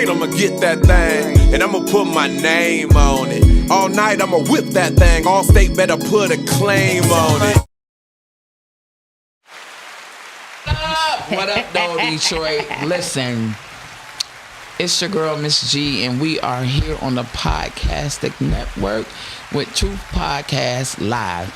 night I'ma get that thing, and I'ma put my name on it. All night I'ma whip that thing. Allstate better put a claim on it. What up, though, Detroit? Listen, it's your girl, Miss G, and we are here on the Podcastic Network with Truth Podcast Live.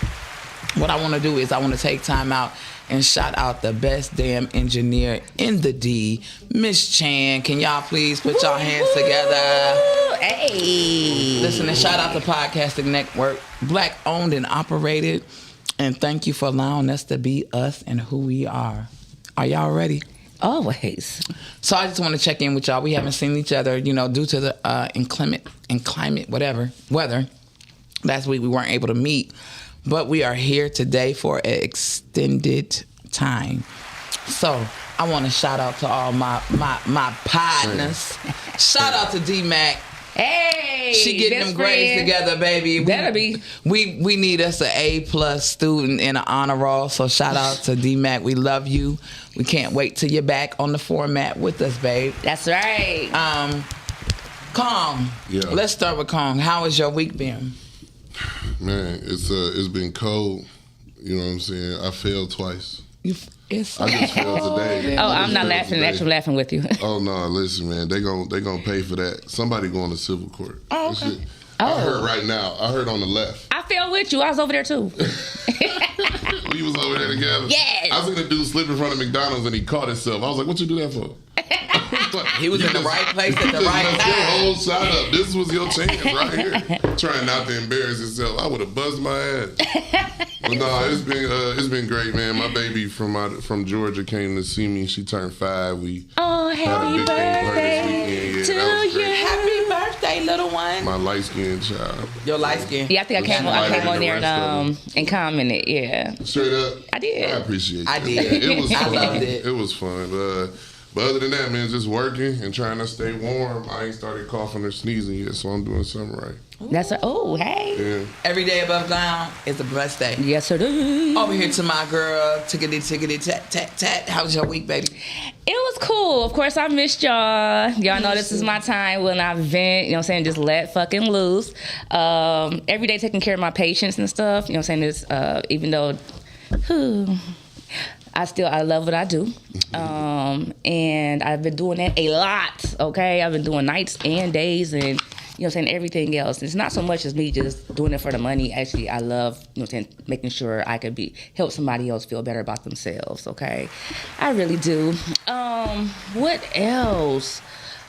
What I want to do is I want to take time out and shout out the best damn engineer in the D, Miss Chan. Can y'all please put y'all hands together? Hey. Listen, and shout out the Podcastic Network, Black owned and operated. And thank you for allowing us to be us and who we are. Are y'all ready? Always. So I just want to check in with y'all. We haven't seen each other, due to the inclement weather. Last week we weren't able to meet, but we are here today for an extended time. So I want to shout out to all my partners. Shout out to D-Mac. Hey, she getting them grades together, baby. Better be. We need us an A+ student in an honor roll. So shout out to D-Mac. We love you. We can't wait till you're back on the format with us, babe. That's right. Kong. Yeah. Let's start with Kong. How has your week been? Man, it's been cold. You know what I'm saying? I failed twice. I just failed today. Oh, I'm not laughing. Today. Actually laughing with you. Oh no, listen, man, they gonna pay for that. Somebody going to civil court. Oh, okay. I heard right now. I heard on the left. I fell with you. I was over there too. We was over there together. Yes. I was gonna do slip in front of McDonald's and he caught himself. I was like, "What you do that for?" He was in the right place at the right time. time. Your whole shot up. This was your chance right here. Trying not to embarrass yourself. I would have buzzed my ass. But no, it's been great, man. My baby from Georgia came to see me. She turned 5. We happy birthday to you. Happy birthday, little one. My light skinned child. Your light skin. Yeah, I think I came on there and commented. Yeah. Straight up. I did. I appreciate I that. did. It was fun. I loved it. It was fun. But other than that, man, just working and trying to stay warm. I ain't started coughing or sneezing yet, so I'm doing something right. That's hey. Yeah. Every day above ground is a blessed day. Yes, sir. Over here to my girl, tickety, tat, tat, tat. How was your week, baby? It was cool. Of course, I missed y'all. Y'all know this is my time when I vent, just let fucking loose. Every day taking care of my patients and stuff, this, even though, I love what I do. And I've been doing that a lot, okay? I've been doing nights and days and, everything else. It's not so much as me just doing it for the money. Actually, I love, making sure I could help somebody else feel better about themselves, okay? I really do. What else?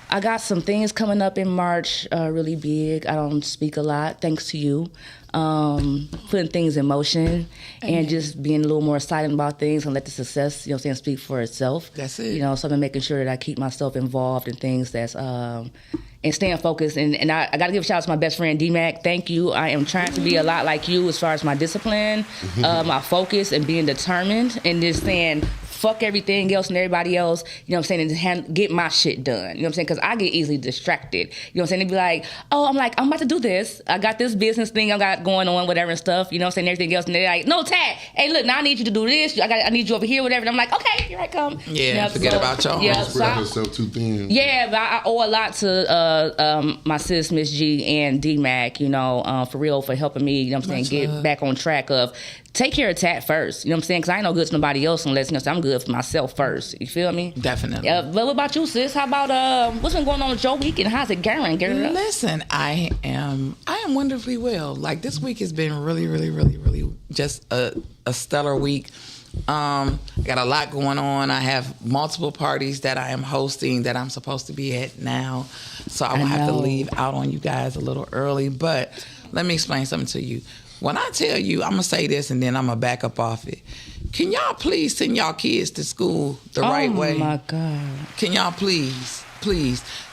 I got some things coming up in March, really big. I don't speak a lot, thanks to you. Putting things in motion and just being a little more silent about things and let the success, speak for itself. That's it. So I've been making sure that I keep myself involved in things that's, and staying focused. And I got to give a shout out to my best friend, D-Mac. Thank you. I am trying to be a lot like you as far as my discipline, my focus, and being determined and just saying, fuck everything else and everybody else, and get my shit done. Because I get easily distracted. They be like, I'm about to do this. I got this business thing I got going on, whatever and stuff, everything else. And they're like, no, Tat, hey, look, now I need you to do this. I need you over here, whatever. And I'm like, okay, here I come. Yeah, forget about y'all. Yeah, spread yourself too thin. Yeah, but I owe a lot to my sis, Miss G, and D-Mac, for real, for helping me, get back on track of take care of Tat first, because I ain't no good to nobody else unless I'm good for myself first. You feel me? Definitely. But what about you, sis? How about what's been going on with your week and how's it going, girl? Listen, I am wonderfully well. Like this week has been really, really, really, really just a stellar week. I got a lot going on. I have multiple parties that I am hosting that I'm supposed to be at now. So I will have to leave out on you guys a little early. But let me explain something to you. When I tell you, I'm going to say this and then I'm going to back up off it. Can y'all please send y'all kids to school the right way? Oh, my God. Can y'all please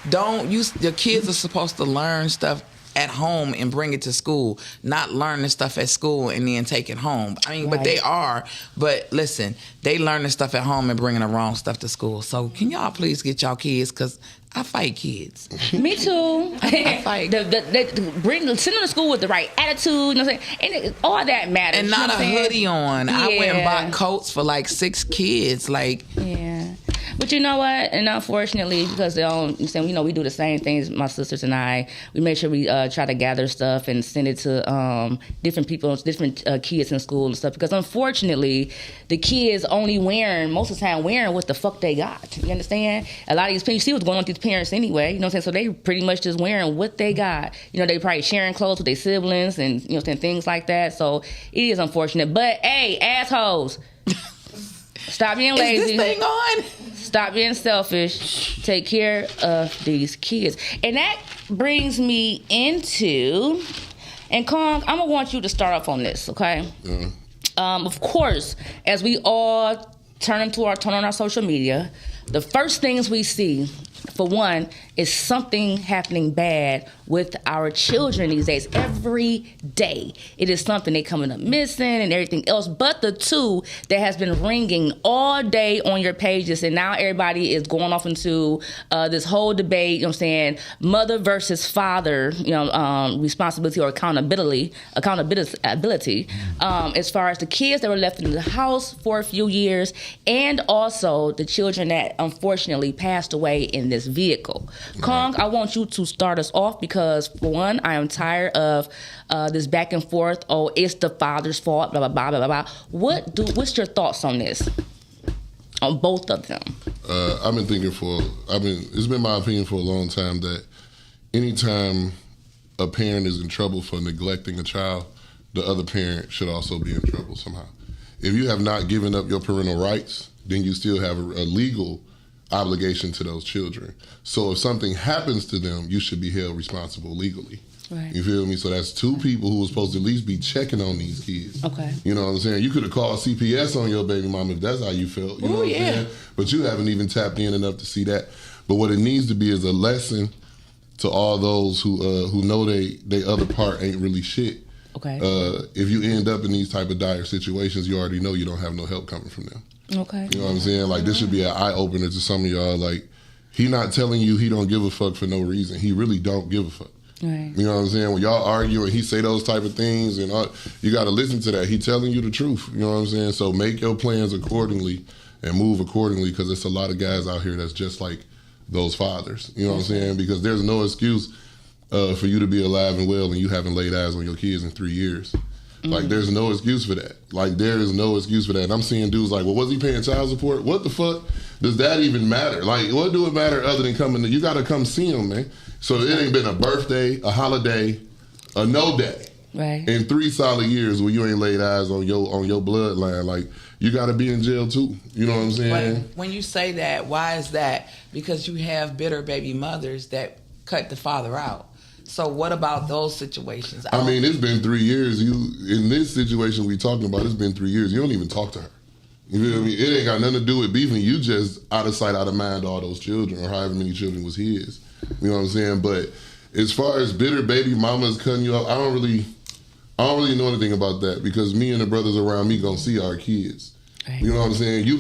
don't use, your kids are supposed to learn stuff at home and bring it to school, not learn the stuff at school and then take it home. I mean, but they are. But listen, they learn the stuff at home and bringing the wrong stuff to school. So can y'all please get y'all kids, because I fight kids. Me too. I fight. Send them to school with the right attitude, you know what I'm saying? And all that matters. And not a hoodie on. Yeah. I went and bought coats for like 6 kids. Like, yeah. But you know what? And unfortunately, because they don't, we do the same things, my sisters and I. We make sure we try to gather stuff and send it to different people, different kids in school and stuff. Because unfortunately, the kids only most of the time wearing what the fuck they got. You understand? A lot of these parents, you see what's going on with these parents anyway. You know what I'm saying? So they pretty much just wearing what they got. They probably sharing clothes with their siblings and things like that. So it is unfortunate. But hey, assholes. Stop being lazy. Is this thing on? Stop being selfish. Take care of these kids. And that brings me into, and Kong, I'm going to want you to start off on this, okay? Of course, as we all turn on our social media, the first things we see, for one, is something happening bad with our children these days. Every day, it is something they coming up missing and everything else. But the two that has been ringing all day on your pages, and now everybody is going off into this whole debate. Mother versus father. Responsibility or accountability. As far as the kids that were left in the house for a few years, and also the children that unfortunately passed away in this vehicle. Kong, I want you to start us off because, for one, I am tired of this back and forth. Oh, it's the father's fault, blah, blah, blah, blah, blah. What's your thoughts on this? On both of them? It's been my opinion for a long time that anytime a parent is in trouble for neglecting a child, the other parent should also be in trouble somehow. If you have not given up your parental rights, then you still have a legal obligation to those children. So if something happens to them, you should be held responsible legally. Right. You feel me? So that's two people who are supposed to at least be checking on these kids. Okay. You know what I'm saying? You could have called CPS on your baby mama if that's how you felt. You know what I'm saying? But you haven't even tapped in enough to see that. But what it needs to be is a lesson to all those who know they other part ain't really shit. Okay. If you end up in these type of dire situations, you already know you don't have no help coming from them. Okay. You know what I'm saying? Like, this should be an eye-opener to some of y'all. Like, he not telling you he don't give a fuck for no reason. He really don't give a fuck. Right. You know what I'm saying? When y'all argue and he say those type of things, and you got to listen to that. He telling you the truth. You know what I'm saying? So make your plans accordingly and move accordingly, because there's a lot of guys out here that's just like those fathers. You know what I'm saying? Because there's no excuse for you to be alive and well and you haven't laid eyes on your kids in 3 years. Like, there's no excuse for that. Like, there is no excuse for that. And I'm seeing dudes like, well, was he paying child support? What the fuck does that even matter? Like, what do it matter other than coming? You got to come see him, man. So it ain't been a birthday, a holiday, a no day. Right. In 3 solid years where you ain't laid eyes on your bloodline. Like, you got to be in jail too. You know what I'm saying? But when you say that, why is that? Because you have bitter baby mothers that cut the father out. So what about those situations? I mean, it's been 3 years. In this situation we talking about, it's been 3 years. You don't even talk to her. You feel me? It ain't got nothing to do with beefing. You just out of sight, out of mind, all those children, or however many children was his. You know what I'm saying? But as far as bitter baby mamas cutting you off, I don't really know anything about that, because me and the brothers around me gonna see our kids. Right. You know what I'm saying? You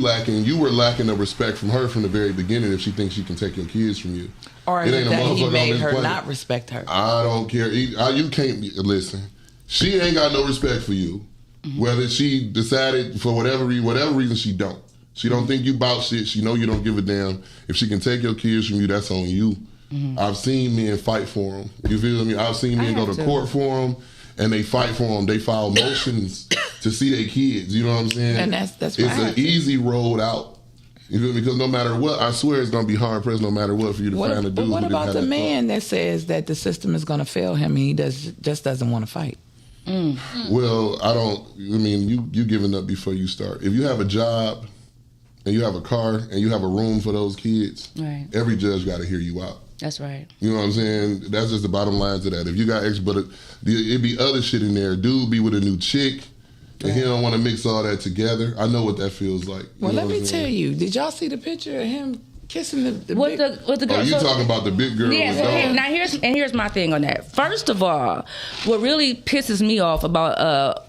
were lacking the respect from her from the very beginning if she thinks she can take your kids from you. Or is it that he made her not respect her? I don't care. You can't listen. She ain't got no respect for you. Mm-hmm. Whether she decided for whatever reason she don't. She don't think you about shit. She know you don't give a damn. If she can take your kids from you, that's on you. Mm-hmm. I've seen men fight for them. You feel me? I've seen men go to court for them, and they fight for them. They file motions to see their kids. You know what I'm saying? And that's it's an easy road out. You feel me? Because no matter what, I swear it's going to be hard pressed no matter what for you to find a dude. But what about the man that says that the system is going to fail him and he just doesn't want to fight? Mm. Well, you giving up before you start. If you have a job and you have a car and you have a room for those kids, right, every judge got to hear you out. That's right. You know what I'm saying? That's just the bottom line to that. If you got extra, but it'd be other shit in there. Dude be with a new chick. And he don't want to mix all that together. I know what that feels like. Well, let me tell you. Did y'all see the picture of him kissing the with the girl? Oh, you talking about the big girl? Yeah. Now here's my thing on that. First of all, what really pisses me off about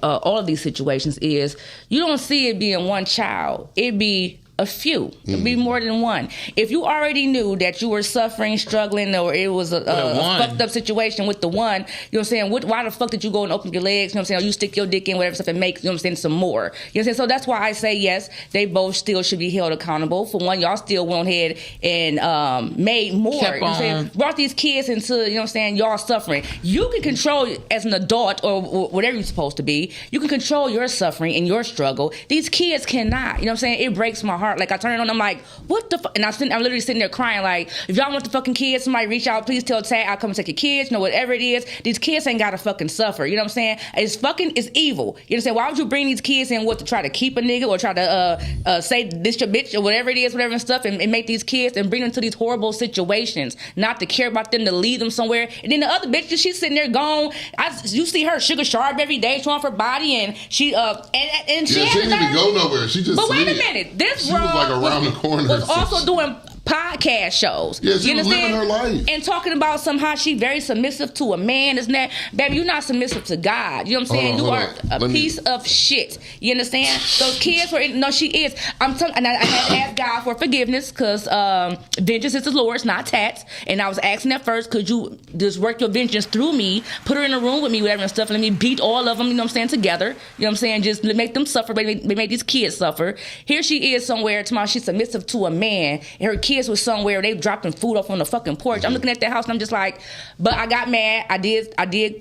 all of these situations is you don't see it being one child. It be A few. It'd be more than one. If you already knew that you were suffering, struggling, or it was a fucked up situation with the one, you know what I'm saying? Why the fuck did you go and open your legs? You know what I'm saying? Or you stick your dick in whatever stuff and make, you know what I'm saying, some more. You know what I'm saying? So that's why I say yes, they both still should be held accountable. For one, y'all still went ahead and made more. You know what I'm saying? Brought these kids into, you know what I'm saying, y'all suffering. You can control as an adult or whatever you're supposed to be. You can control your suffering and your struggle. These kids cannot. You know what I'm saying? It breaks my heart. Like I turn on, I'm like, what the fuck? And I'm literally sitting there crying like, if y'all want the fucking kids, somebody reach out, please tell Tag, I'll come and take your kids, you know, whatever it is. These kids ain't gotta fucking suffer. You know what I'm saying? It's evil. You know what I'm saying? Why would you bring these kids in to try to keep a nigga or try to say this your bitch or whatever it is, whatever and stuff, and make these kids and bring them to these horrible situations, not to care about them, to lead them somewhere. And then the other bitch, she's sitting there gone. You see her sugar sharp every day, showing off her body, and she and she didn't even go nowhere. She just. But wait slid. a minute, this She was like around the corner. was also doing podcast shows. Yeah, she you was living her life. And talking about somehow she very submissive to a man. Isn't that, baby, you're not submissive to God. You know what I'm saying? You are a piece of shit. You understand? Those kids were, no, she is. I'm telling, and I had to ask God for forgiveness because vengeance is the Lord's, not tats. And I was asking at first, could you just work your vengeance through me, put her in a room with me, whatever and stuff, and let me beat all of them, you know what I'm saying, together. You know what I'm saying? Just make them suffer, they make these kids suffer. Here she is somewhere, tomorrow she's submissive to a man, and her kids was somewhere, they dropping food off on the fucking porch. I'm looking at that house and I'm just like, but I got mad. I did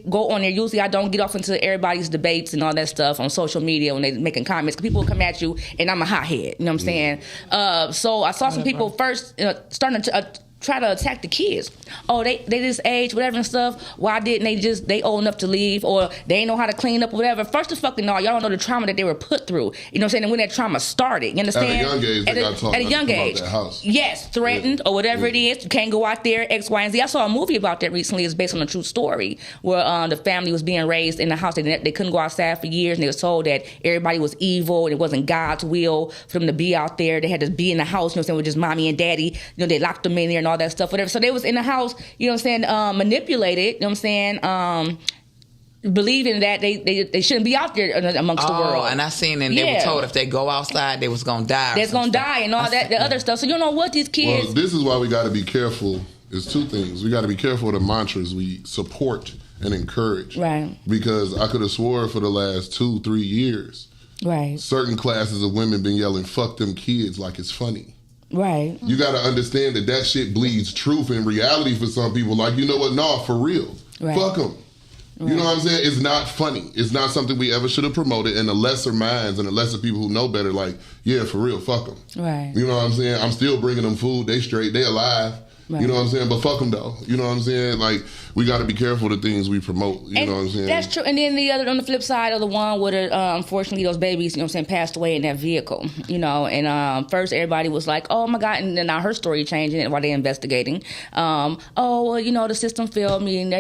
go on there. Usually I don't get off into everybody's debates and all that stuff on social media when they making comments. People will come at you and I'm a hothead. You know what I'm saying? So I saw some people first starting to try to attack the kids. Oh, they this age, whatever and stuff. Why didn't they old enough to leave, or they ain't know how to clean up or whatever? First of fucking all, y'all don't know the trauma that they were put through. You know what I'm saying? And when that trauma started, you understand? At a young age, they got taught at a young age. That house. Yes, threatened or whatever it is. You can't go out there, X, Y, and Z. I saw a movie about that recently. It's based on a true story where the family was being raised in the house. They couldn't go outside for years, and they were told that everybody was evil and it wasn't God's will for them to be out there. They had to be in the house, you know what I'm saying, with just mommy and daddy. You know, they locked them in there and all that stuff, whatever. So they was in the house, you know what I'm saying, manipulated, you know what I'm saying, believing that they shouldn't be out there amongst the world. And I seen and they were told if they go outside, they was going to die. They're going to die and all that, the other stuff. So you don't know what these kids... Well, this is why we got to be careful. It's two things. We got to be careful of the mantras we support and encourage. Right. Because I could have swore for the last 2-3 years, right, certain classes of women been yelling, fuck them kids, like it's funny. Right. You got to understand that shit bleeds truth and reality for some people. Like, you know what? No, for real. Right. Fuck them. Right. You know what I'm saying? It's not funny. It's not something we ever should have promoted. And the lesser minds and the lesser people who know better, like, yeah, for real, fuck them. Right. You know what I'm saying? I'm still bringing them food. They straight. They alive. Right. You know what I'm saying? But fuck them, though. You know what I'm saying? Like, we got to be careful of the things we promote. You know what I'm saying? That's true. And then on the flip side of the one where, unfortunately, those babies, you know what I'm saying, passed away in that vehicle. You know, and first everybody was like, oh, my God. And then now her story changing it while they're investigating. Oh, well, you know, the system failed me. And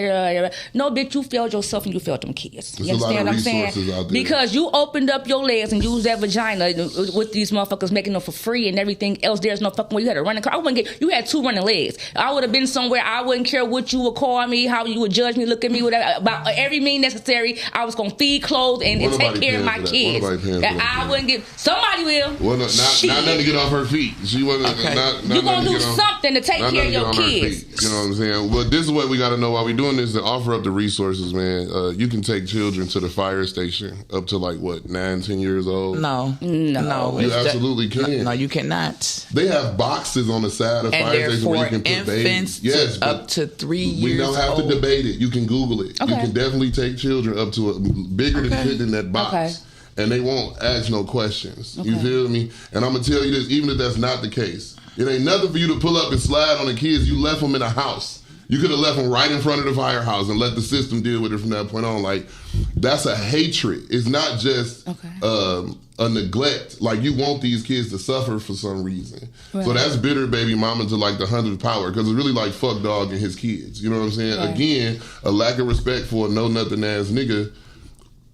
no, bitch, you failed yourself and you failed them kids. There's you understand what I'm saying? Out there. Because you opened up your legs and used that vagina with these motherfuckers making them for free and everything else. There's no fucking way. You had a running car. You had 2 running legs. I would have been somewhere. I wouldn't care what you would call me, how you would judge me, look at me, whatever. About every means necessary. I was gonna feed, clothe, and take care of my kids. I wouldn't get. Somebody will. Well, not nothing to get off her feet. She wasn't. Okay. You're gonna do something to take care of your kids. You know what I'm saying? Well, this is what we got to know while we're doing this: to offer up the resources, man. You can take children to the fire station up to like what 9-10 years old. No. You absolutely can. No, you cannot. They have boxes on the side of fire stations where you can put babies. Yes, up to 3 years. We don't have to debate it. You can Google it. Okay. You can definitely take children up to bigger than fit in that box. Okay. And they won't ask no questions. Okay. You feel me? And I'm going to tell you this, even if that's not the case, it ain't nothing for you to pull up and slide on the kids. You left them in a house. You could have left them right in front of the firehouse and let the system deal with it from that point on. Like, that's a hatred. It's not just a neglect. Like, you want these kids to suffer for some reason. Right. So that's bitter baby mama to like the 100th power, because it's really like fuck dog and his kids. You know what I'm saying? Right. Again, a lack of respect for a know-nothing ass nigga.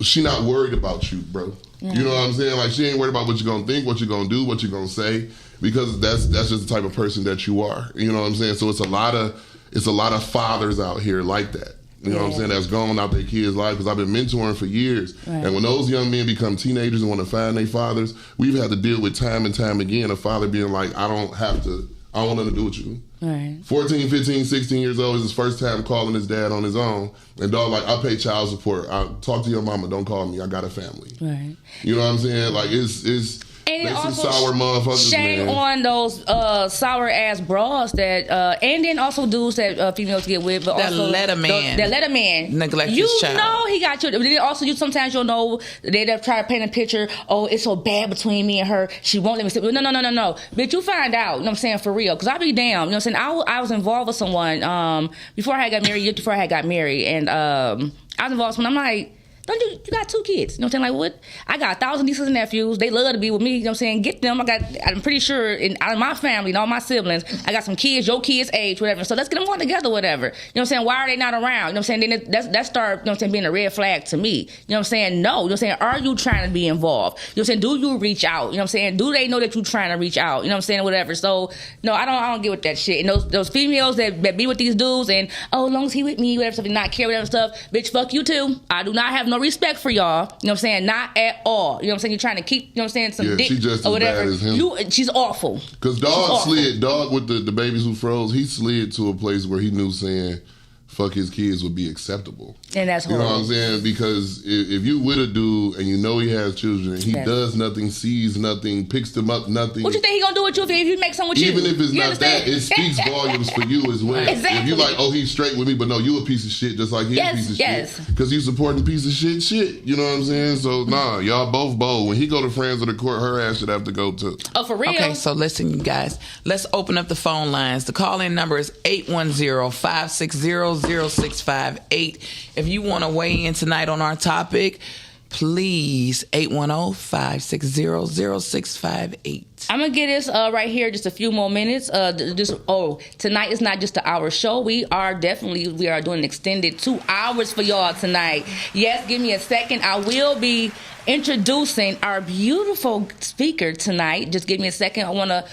She not worried about you, bro. Yeah. You know what I'm saying? Like, she ain't worried about what you're going to think, what you're going to do, what you're going to say, because that's just the type of person that you are. You know what I'm saying? So it's a lot of fathers out here like that. You know what I'm saying? That's gone out their kids' life, because I've been mentoring for years. Right. And when those young men become teenagers and want to find their fathers, we've had to deal with time and time again a father being like, I don't want nothing to do with you. Right. 14, 15, 16 years old is his first time calling his dad on his own. And dog, like, I pay child support. I talk to your mama. Don't call me. I got a family. Right. You know what I'm saying? Like, it's And they some also sour motherfuckers, shame man. on those sour ass bras that, and then also dudes that females get with, but That also let a man that let a man neglect you his child. know he got you. But then also, you sometimes you'll know they try to paint a picture. Oh, it's so bad between me and her. She won't let me sit. No. Bitch, you find out. You know what I'm saying, for real? Because I be damn. You know what I'm saying? I was involved with someone before I had got married. Years before I had got married, and I was involved with someone. I'm like, don't you got 2 kids. You know what I'm saying? Like, what? I got 1,000 nieces and nephews. They love to be with me. You know what I'm saying? Get them. I'm pretty sure out of my family and all my siblings, I got some kids, your kids' age, whatever. So let's get them all together, whatever. You know what I'm saying? Why are they not around? You know what I'm saying? Then that start, you know what I'm saying, being a red flag to me. You know what I'm saying? No. You know what I'm saying? Are you trying to be involved? You know what I'm saying? Do you reach out? You know what I'm saying? Do they know that you're trying to reach out? You know what I'm saying? Whatever. So, no, I don't get with that shit. And those females that be with these dudes and, as long as he with me, whatever stuff, and not care, whatever stuff, bitch, fuck you too. I do not have no respect for y'all. You know what I'm saying? Not at all. You know what I'm saying? You're trying to keep, you know what I'm saying, some dick she just or as whatever. bad as him. She's awful. Because Dog with the babies who froze, he slid to a place where he knew saying fuck his kids would be acceptable. And that's horrible. You know what I'm saying? Because if you with a dude and you know he has children and he does nothing, sees nothing, picks them up, nothing. What you think he gonna do with you if he make something with you? Even if it's you not understand? that, it speaks volumes for you as well. Exactly. If you like, he's straight with me, but no, you a piece of shit just like he's a piece of shit. Because you supporting piece of shit. You know what I'm saying? So, nah, y'all both bold. When he go to Friends of the Court, her ass should have to go too. Oh, for real? Okay, so listen, you guys. Let's open up the phone lines. The call-in number is 810-560-0658. If you want to weigh in tonight on our topic, please, 810-560-0658. I'm gonna get this right here just a few more minutes. Tonight is not just an hour show. We are doing an extended 2 hours for y'all tonight. Yes, give me a second. I will be introducing our beautiful speaker tonight. Just give me a second. I want to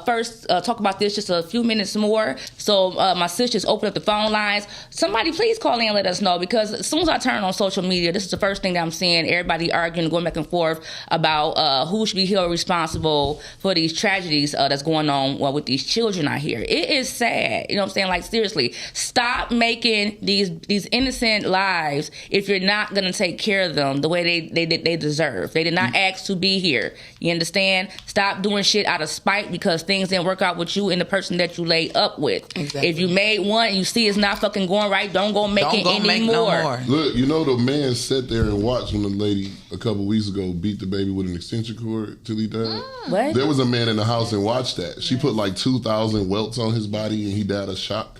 first talk about this just a few minutes more. So my sisters open up the phone lines. Somebody please call in and let us know, because as soon as I turn on social media, this is the first thing that I'm seeing. Everybody arguing, going back and forth about who should be held responsible for these tragedies that's going on with these children out here. It is sad. You know what I'm saying? Like, seriously, stop making these innocent lives if you're not going to take care of them the way they deserve. They did not ask to be here. You understand? Stop doing shit out of spite because things didn't work out with you and the person that you laid up with. Exactly. If you made one and you see it's not fucking going right, don't go make it anymore. No more. Look, you know the man sat there and watched when the lady a couple weeks ago beat the baby with an extension cord till he died. What? There was a man in the house and watched that. She put like 2,000 welts on his body and he died of shock.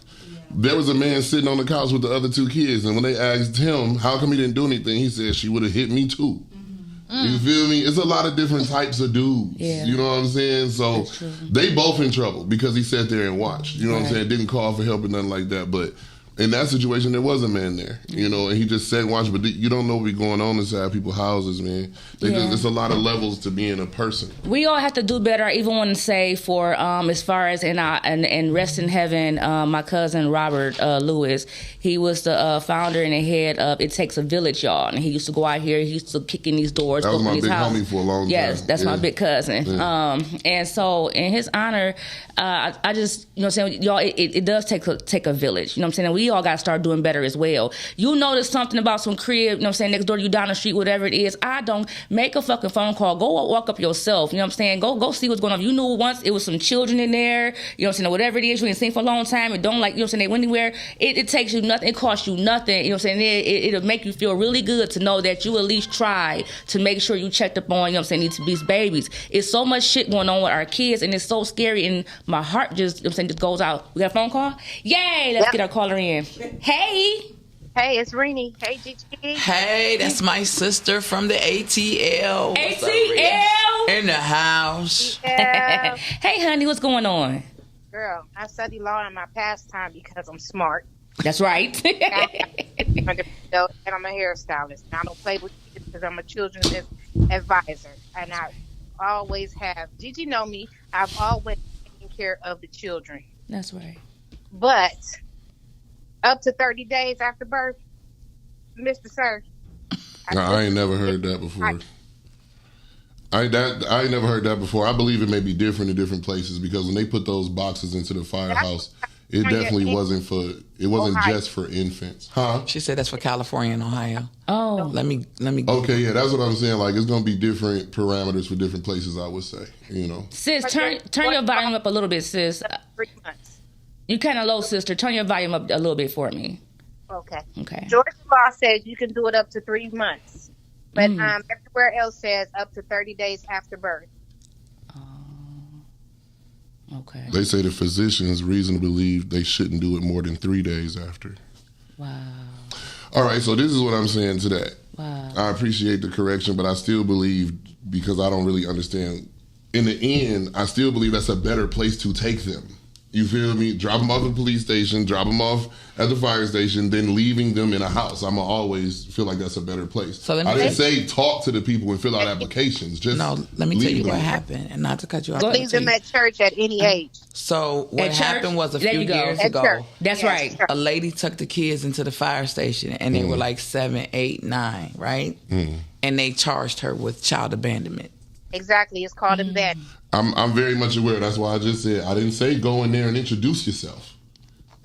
There was a man sitting on the couch with the other 2 kids, and when they asked him how come he didn't do anything, he said she would have hit me too. You feel me? It's a lot of different types of dudes. Yeah. You know what I'm saying? So they both in trouble because he sat there and watched. You know what I'm saying? Didn't call for help or nothing like that. But in that situation, there was a man there, you know, and he just sat and watched. But you don't know what's going on inside people's houses, man. There's a lot of levels to being a person. We all have to do better. I even want to say for as far as in rest in heaven, my cousin Robert Lewis, he was the founder and the head of It Takes a Village, y'all. And he used to go out here. He used to kick in these doors. That was my big homie for a long time. Yes, that's my big cousin. Yeah. And so in his honor, I just, you know what I'm saying, y'all, it does take a village. You know what I'm saying? And we all got to start doing better as well. You notice something about some crib, you know what I'm saying, next door to you, down the street, whatever it is. I don't make a fucking phone call. Go walk up yourself. You know what I'm saying? Go see what's going on. You knew once it was some children in there, you know what I'm saying, whatever it is, you ain't seen for a long time. It don't, like, you know what I'm saying, they went anywhere. It takes you nothing. It costs you nothing. You know what I'm saying? It'll make you feel really good to know that you at least tried to make sure you checked up on, you know what I'm saying, these babies. It's so much shit going on with our kids, and it's so scary, and my heart just, you know what I'm saying, just goes out. We got a phone call? Yay! Let's get our caller in. Hey! Hey, it's Renee. Hey, Gigi. Hey, that's my sister from the ATL. What's up, ATL! in the house. Yeah. Hey, honey, what's going on? Girl, I study law in my pastime because I'm smart. That's right. And I'm a hairstylist. And I don't play with kids because I'm a children's advisor. And I always have. Gigi know me. I've always taken care of the children. That's right. But Up to 30 days after birth, Mr. Sir. I ain't never heard that before. I ain't never heard that before. I believe it may be different in different places because when they put those boxes into the firehouse, it definitely wasn't just for infants. Huh? She said that's for California and Ohio. Oh. Let me. Okay, yeah, that's what I'm saying. Like, it's going to be different parameters for different places, I would say, you know. Sis, turn your volume up a little bit, sis. 3 months. You kind of low, sister. Turn your volume up a little bit for me. Okay. Okay. Georgia law says you can do it up to 3 months. But everywhere else says up to 30 days after birth. Okay. They say the physicians reasonably believe they shouldn't do it more than 3 days after. Wow. All right, so this is what I'm saying to that. Wow. I appreciate the correction, but I still believe, because I don't really understand, in the end, I still believe that's a better place to take them. You feel me? Drop them off at the police station, drop them off at the fire station, then leaving them in a house. I'm going to always feel like that's a better place. So let me I didn't say talk to the people and fill out applications. Just let me tell you leave what them. happened, and not to cut you off. Leave them at church at any age. So what At church? happened was a There few you go. years At ago, church. That's Yes, right. church. a lady took the kids into the fire station, and they were like 7, 8, 9, right? And they charged her with child abandonment. Exactly. It's called abandonment. I'm very much aware. That's why I just said, I didn't say go in there and introduce yourself.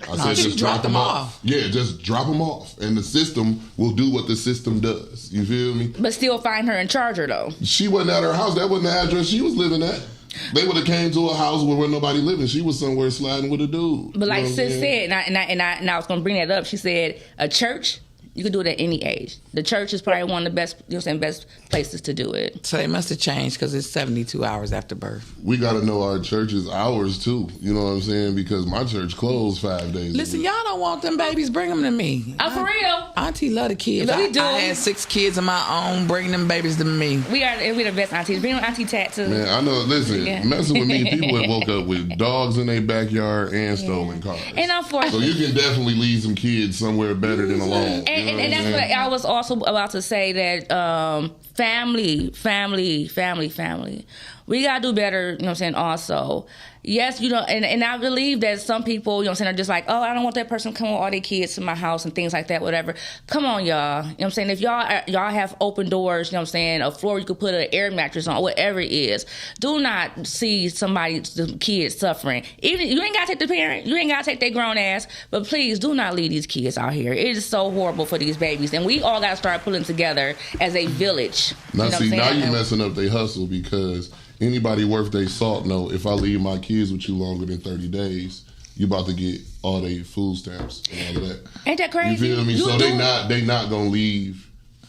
I said she just drop dropped them them off. off. Yeah, just drop them off. And the system will do what the system does. You feel me? But still find her and charge her, though. She wasn't at her house. That wasn't the address she was living at. They would have came to a house where nobody living. She was somewhere sliding with a dude. But like You know what I'm sis saying? said, and I was going to bring that up. She said a church, you can do it at any age. The church is probably one of the best, best places to do it. So they must have changed because it's 72 hours after birth. We got to know our church's hours too. You know what I'm saying? Because my church closed 5 days. Listen, a week. y'all don't want them babies, bring them to me. Oh, for real? Auntie love the kids. No, we do. I had 6 kids of my own. Bring them babies to me. We the best aunties. Bring on Auntie Tat too. Man, I know. Listen, Yeah. messing with me, people have woke up with dogs in their backyard and stolen cars. And So unfortunately, you can definitely leave some kids somewhere better than alone. and that's what I was also about to say, that family. We gotta do better, you know what I'm saying, also. Yes, and I believe that some people, you know what I'm saying, are just like, oh, I don't want that person to come with all their kids to my house and things like that, whatever. Come on, y'all. You know what I'm saying? If y'all have open doors, you know what I'm saying, a floor you could put an air mattress on, whatever it is, do not see the kids suffering. Even you ain't gotta take the parent, you ain't gotta take their grown ass, but please do not leave these kids out here. It is so horrible for these babies, and we all gotta start pulling together as a village. Now, You know see, what now I'm saying? you're messing up their hustle, because anybody worth their salt know if I leave my kids with you longer than 30 days, you about to get all their food stamps and all of that. Ain't that crazy? You feel me? So they not gonna leave.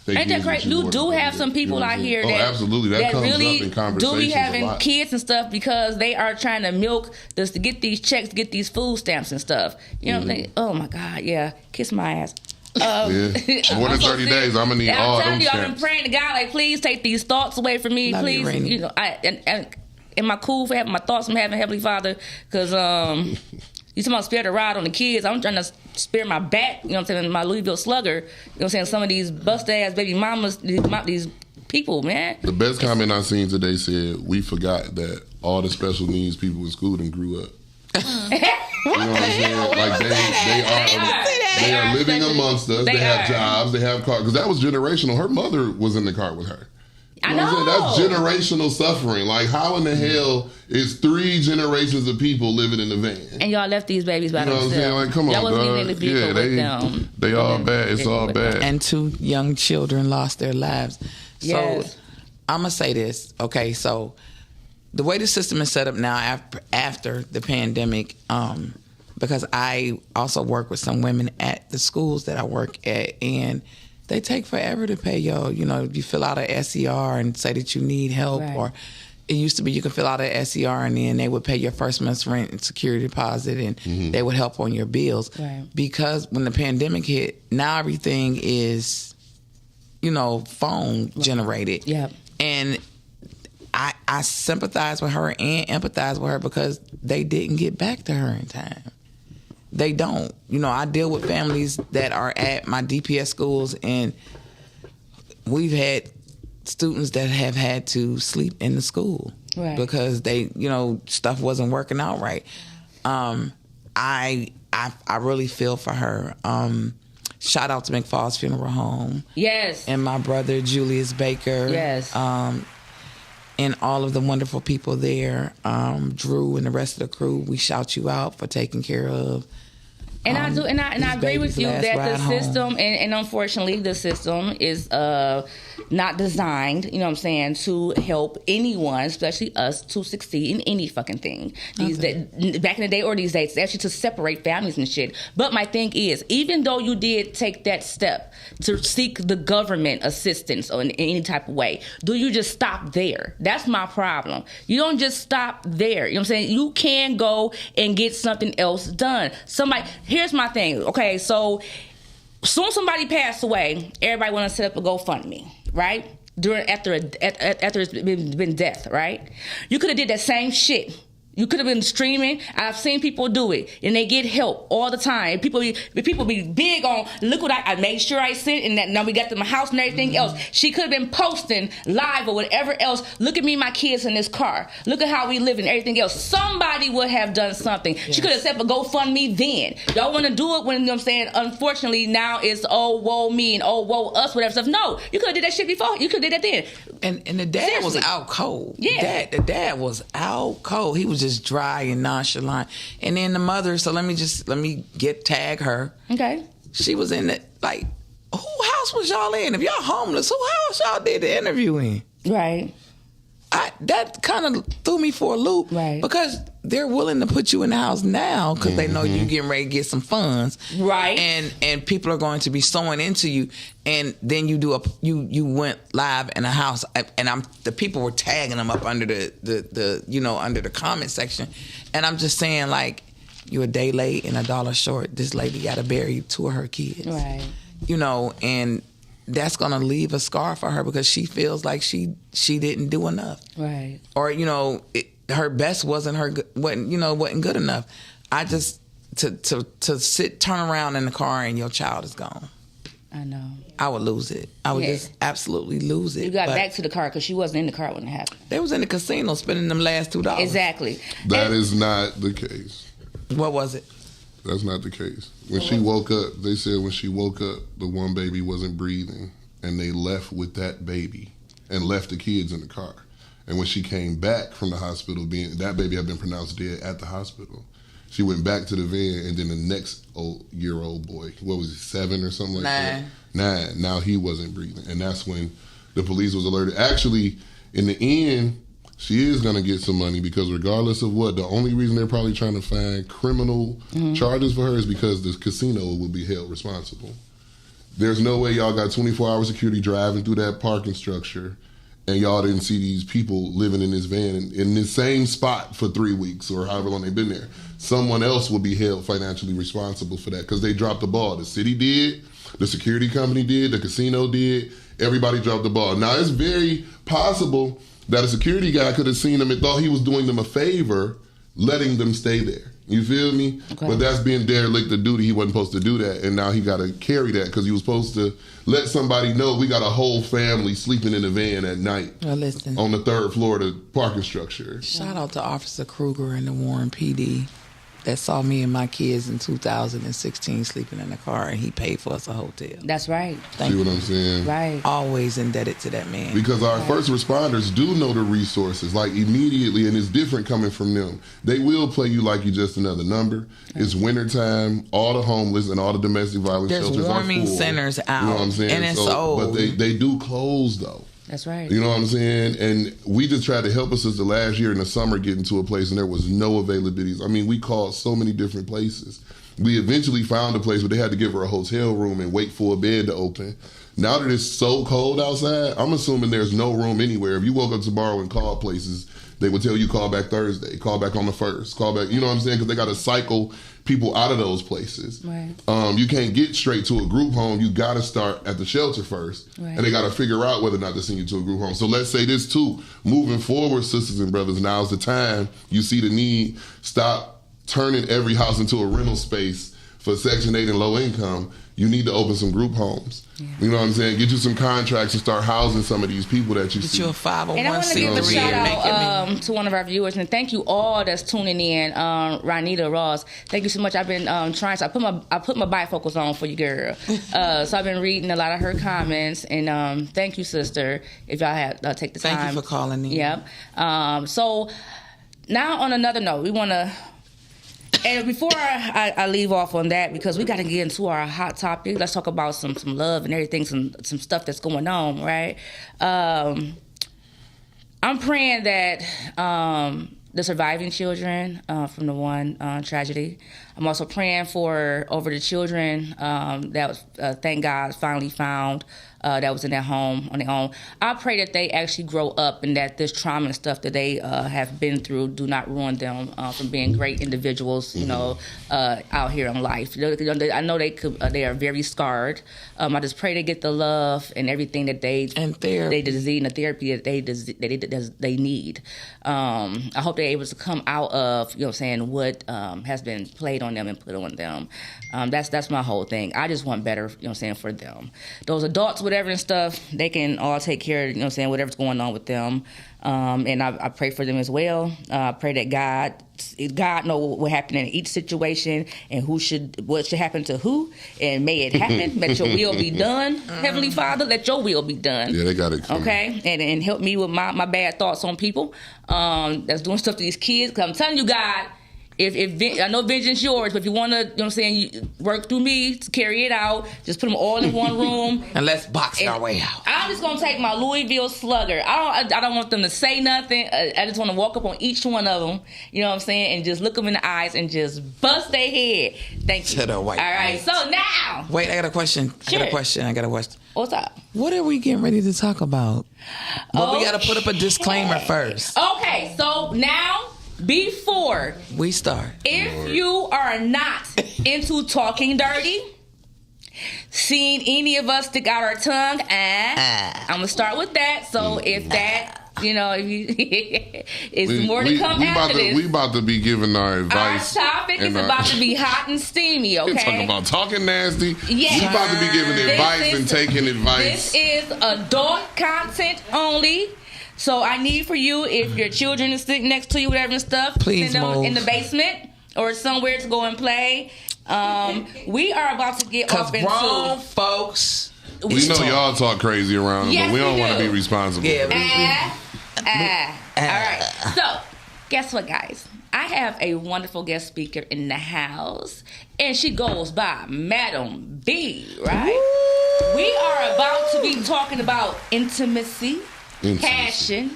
Ain't that crazy? You do have some people out here that absolutely that comes really up in do conversations be a having lot. kids and stuff because they are trying to milk this to get these checks, to get these food stamps and stuff. You know, oh my God, yeah, kiss my ass. Yeah. More than 30 days, I'm gonna need all I'm telling those you, I've been stamps. praying to God, like, please take these thoughts away from me, Love you, please. Rainey. You know, am I cool for having my thoughts from having Heavenly Father? Because you talking about spare the rod on the kids. I'm trying to spare my back, you know what I'm saying, my Louisville Slugger. You know what I'm saying, some of these bust-ass baby mamas, these people, man. The best comment I seen today said, we forgot that all the special needs people in school done grew up. You know what I'm saying? Like they are living special- amongst us. They have jobs. They have cars. Because that was generational. Her mother was in the car with her. You know what I'm saying? That's generational suffering. Like, how in the hell is 3 generations of people living in the van? And y'all left these babies by You know what I'm themselves. saying? Like, come on, y'all wasn't even in the dog. vehicle Yeah, with them. they all bad. It's all bad. And 2 young children lost their lives. So Yes. I'm going to say this. Okay, so the way the system is set up now after the pandemic, because I also work with some women at the schools that I work at, and they take forever to pay y'all. You know, you fill out an SER and say that you need help, Right. or it used to be you could fill out an SER and then they would pay your first month's rent and security deposit, and they would help on your bills. Right. Because when the pandemic hit, now everything is, phone generated. Yep. And I sympathize with her and empathize with her because they didn't get back to her in time. They don't. I deal with families that are at my DPS schools, and we've had students that have had to sleep in the school because they, stuff wasn't working out right. I I really feel for her. Shout out to McFall's Funeral Home. Yes. And my brother Julius Baker. Yes. And all of the wonderful people there. Drew and the rest of the crew, we shout you out for taking care of. And I do, and I agree with you that the system, and unfortunately, the system is not designed, you know what I'm saying, to help anyone, especially us, to succeed in any fucking thing. Back in the day or these days, it's actually to separate families and shit. But my thing is, even though you did take that step to seek the government assistance or in any type of way, do you just stop there? That's my problem. You don't just stop there. You know what I'm saying? You can go and get something else done. Here's my thing. Okay, so soon somebody passed away, everybody want to set up a GoFundMe, right? After it's been death, right? You could have did that same shit. You could have been streaming. I've seen people do it, and they get help all the time. People be big on, look what I made sure I sent, and that now we got to my house and everything else. She could have been posting live or whatever else. Look at me, my kids in this car. Look at how we live and everything else. Somebody would have done something. Yes. She could have set up a GoFundMe then. Y'all want to do it when, you know what I'm saying, unfortunately now it's, oh, woe me and oh, woe us, whatever stuff. No, you could have did that shit before. You could have did that then. And the dad was out cold. Yeah. The dad was out cold. He was just dry and nonchalant. And then the mother, so let me tag her. Okay. She was in it, like, who house was y'all in? If y'all homeless, who house y'all did the interview in? Right. That kind of threw me for a loop. Right. Because they're willing to put you in the house now because they know you're getting ready to get some funds. Right. And people are going to be sewing into you. And then you went live in a house, and the people were tagging them up under the under the comment section. And I'm just saying, like, you're a day late and $1 short. This lady got to bury 2 of her kids. Right. And that's gonna leave a scar for her because she feels like she didn't do enough, right? Or her best wasn't good enough. I just to turn around in the car and your child is gone. I know. I would lose it. I would just absolutely lose it. You got back to the car because she wasn't in the car when it happened. They was in the casino spending them last $2. Exactly. That is not the case. What was it? That's not the case. When she woke up, they said when she woke up, the one baby wasn't breathing, and they left with that baby and left the kids in the car. And when she came back from the hospital, that baby had been pronounced dead at the hospital. She went back to the van, and then the next year-old boy, what was he, 7 or something like that? 9. Now he wasn't breathing, and that's when the police was alerted. Actually, in the end, she is going to get some money because regardless of what, the only reason they're probably trying to find criminal charges for her is because the casino will be held responsible. There's no way y'all got 24-hour security driving through that parking structure and y'all didn't see these people living in this van in the same spot for 3 weeks or however long they've been there. Someone else will be held financially responsible for that because they dropped the ball. The city did, the security company did, the casino did, everybody dropped the ball. Now, it's very possible that a security guy could have seen them and thought he was doing them a favor, letting them stay there. You feel me? Okay. But that's being derelict of duty. He wasn't supposed to do that, and now he got to carry that because he was supposed to let somebody know we got a whole family sleeping in the van at night on the 3rd floor of the parking structure. Shout out to Officer Kruger and the Warren PD that saw me and my kids in 2016 sleeping in the car, and he paid for us a hotel. That's right. See what I'm saying? Right. Always indebted to that man. Because our first responders do know the resources, like immediately, and it's different coming from them. They will play you like you're just another number. It's wintertime, all the homeless and all the domestic violence shelters are full. There's warming centers out. You know what I'm saying? And it's old. But they do close, though. That's right. You know what I'm saying? And we just tried to help us since the last year in the summer getting to a place, and there was no availabilities. I mean, we called so many different places. We eventually found a place where they had to give her a hotel room and wait for a bed to open. Now that it's so cold outside, I'm assuming there's no room anywhere. If you woke up tomorrow and called places, they would tell you call back Thursday, call back on the 1st, call back. You know what I'm saying? Because they got to cycle people out of those places. Right. You can't get straight to a group home. You got to start at the shelter first. Right. And they got to figure out whether or not to send you to a group home. So let's say this too. Moving forward, sisters and brothers, now's the time you see the need. Stop turning every house into a rental space for Section 8 and low income, you need to open some group homes. Yeah. You know what I'm saying? Get you some contracts and start housing some of these people that you see. Get you a 501c3 and I want to give a shout out to one of our viewers, and thank you all that's tuning in. Ranita Ross, thank you so much. I've been trying to. I put my bifocals on for you, girl. So I've been reading a lot of her comments, and thank you, sister. If y'all had take the time. Thank you for calling in. Yep. So now on another note, we want to. And before I leave off on that, because we got to get into our hot topic, let's talk about some love and everything, some stuff that's going on, right? I'm praying that the surviving children from the one tragedy. I'm also praying over the children that was, thank God, finally found that was in their home on their own. I pray that they actually grow up and that this trauma and stuff that they have been through do not ruin them from being great individuals, you know, out here in life. I know they are very scarred. I just pray they get the love and everything that they deserve and the therapy that they need. I hope they're able to come out of, you know what I'm saying, what has been played on them and put on them. That's my whole thing. I just want better, you know what I'm saying, for them. Those adults, whatever and stuff, they can all take care of, you know what I'm saying, whatever's going on with them. And I pray for them as well. I pray that God know what happened in each situation and what should happen to who, and may it happen. Let your will be done, Heavenly Father. Let your will be done. Yeah, they got it. Okay, and help me with my bad thoughts on people that's doing stuff to these kids. Because I'm telling you, God. If I know vengeance yours, but if you want to, you know what I'm saying, you work through me to carry it out, just put them all in one room. And let's box our way out. I'm just going to take my Louisville Slugger. I don't want them to say nothing. I just want to walk up on each one of them, you know what I'm saying, and just look them in the eyes and just bust their head. Thank you. To the white. All right, so now. Wait, I got a question. Sure. I got a question. What's up? What are we getting ready to talk about? But we got to put up a disclaimer first. Okay, so now... Before we start, if you are not into talking dirty, seeing any of us stick out our tongue, I'm gonna start with that. So if that, you know, if you, it's more to come after this. We about to be giving our advice. Our topic is about to be hot and steamy. Okay, we're talking about talking nasty. Yes. We about to be giving advice and taking advice. This is adult content only. So I need for you, if your children is sitting next to you, whatever and stuff, please send them move in the basement or somewhere to go and play. We are about to get off into grown folks. We know y'all talk crazy around them, but we don't want to be responsible. Yeah. All right. So, guess what, guys? I have a wonderful guest speaker in the house, and she goes by Madam B, right? We are about to be talking about intimacy. Passion,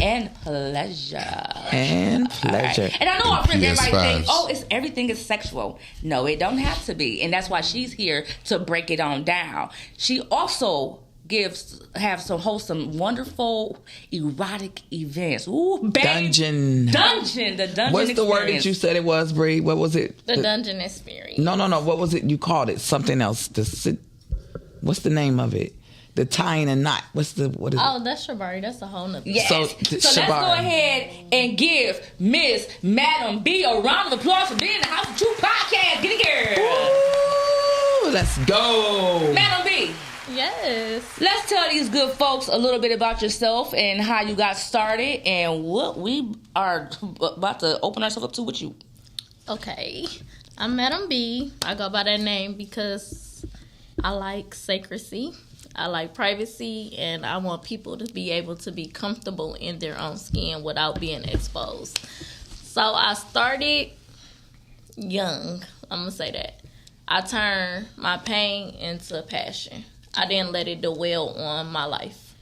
and pleasure. Right. And I know our friends, everybody think, everything is sexual. No, it don't have to be. And that's why she's here to break it on down. She also have some wholesome, wonderful, erotic events. Ooh, Dungeon. The dungeon What's experience. The word that you said it was, Bree? What was it? The dungeon experience. No. What was it? You called it something else. What's the name of it? The tying and knot. What is it? Oh, that's Shabari. That's a whole nother. Yes. So let's go ahead and give Miss Madam B a round of applause for being in the House of Truth podcast. Get it, girl. Ooh, let's go. Madam B. Yes. Let's tell these good folks a little bit about yourself and how you got started and what we are about to open ourselves up to with you. Okay. I'm Madam B. I go by that name because I like secrecy. I like privacy, and I want people to be able to be comfortable in their own skin without being exposed. So I started young. I'm going to say that. I turned my pain into passion. I didn't let it dwell on my life.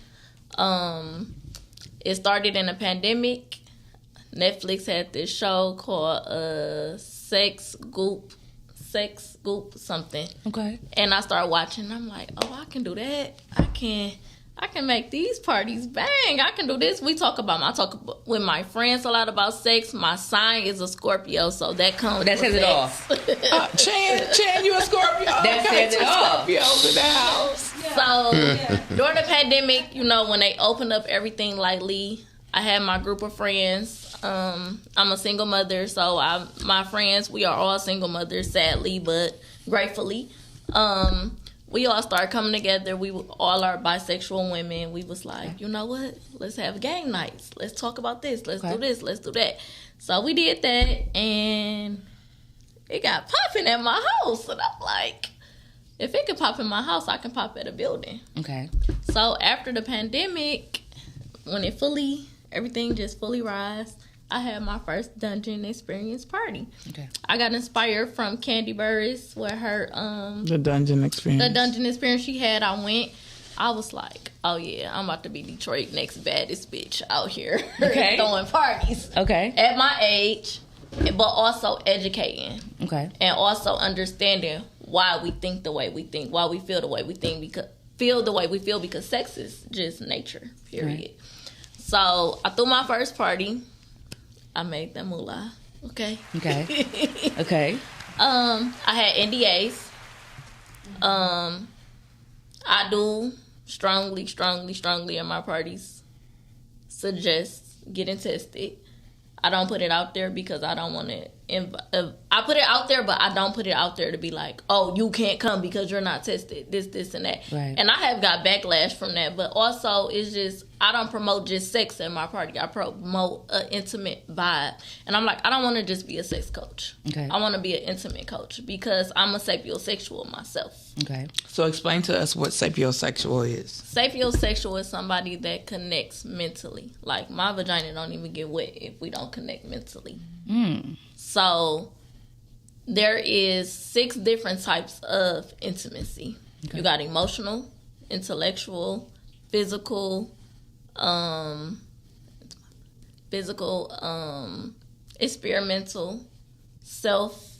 It started in a pandemic. Netflix had this show called Sex Goop something. Okay. And I started watching. I'm like, oh, I can do that. I can make these parties bang. I can do this. I talk with my friends a lot about sex. My sign is a Scorpio, so that comes. That says it all. Chan, you a Scorpio? That says it all. Scorpios in the house. So during the pandemic, when they opened up everything lightly, I had my group of friends. I'm a single mother, so my friends, we are all single mothers, sadly, but gratefully. We all started coming together. We all are bisexual women. We was like, you know what? Let's have game nights. Let's talk about this. Let's do this. Let's do that. So we did that, and it got popping at my house. And I'm like, if it can pop in my house, I can pop at a building. Okay. So after the pandemic, when everything just fully rise, I had my first dungeon experience party. Okay. I got inspired from Candy Burris with her The dungeon experience. the dungeon experience she had. I was like, oh yeah, I'm about to be Detroit next baddest bitch out here Okay. throwing parties. Okay. At my age, but also educating Okay. and also understanding why we think the way we think, why we feel the way we think, because sex is just nature, period. Right. So I threw my first party. I made that moolah. Okay. Okay. Okay. I had NDAs. I do strongly in my parties suggest getting tested. I don't put it out there because I don't want to. I put it out there, but I don't put it out there to be like, oh, you can't come because you're not tested. This, and that. Right. And I have got backlash from that. But also, it's just, I don't promote just sex at my party. I promote an intimate vibe. And I'm like, I don't want to just be a sex coach. Okay. I want to be an intimate coach because I'm a sapiosexual myself. Okay. So explain to us what sapiosexual is. Sapiosexual is somebody that connects mentally. Like, my vagina don't even get wet if we don't connect mentally. So there is 6 different types of intimacy. Okay. You got emotional, intellectual, physical, experimental, self,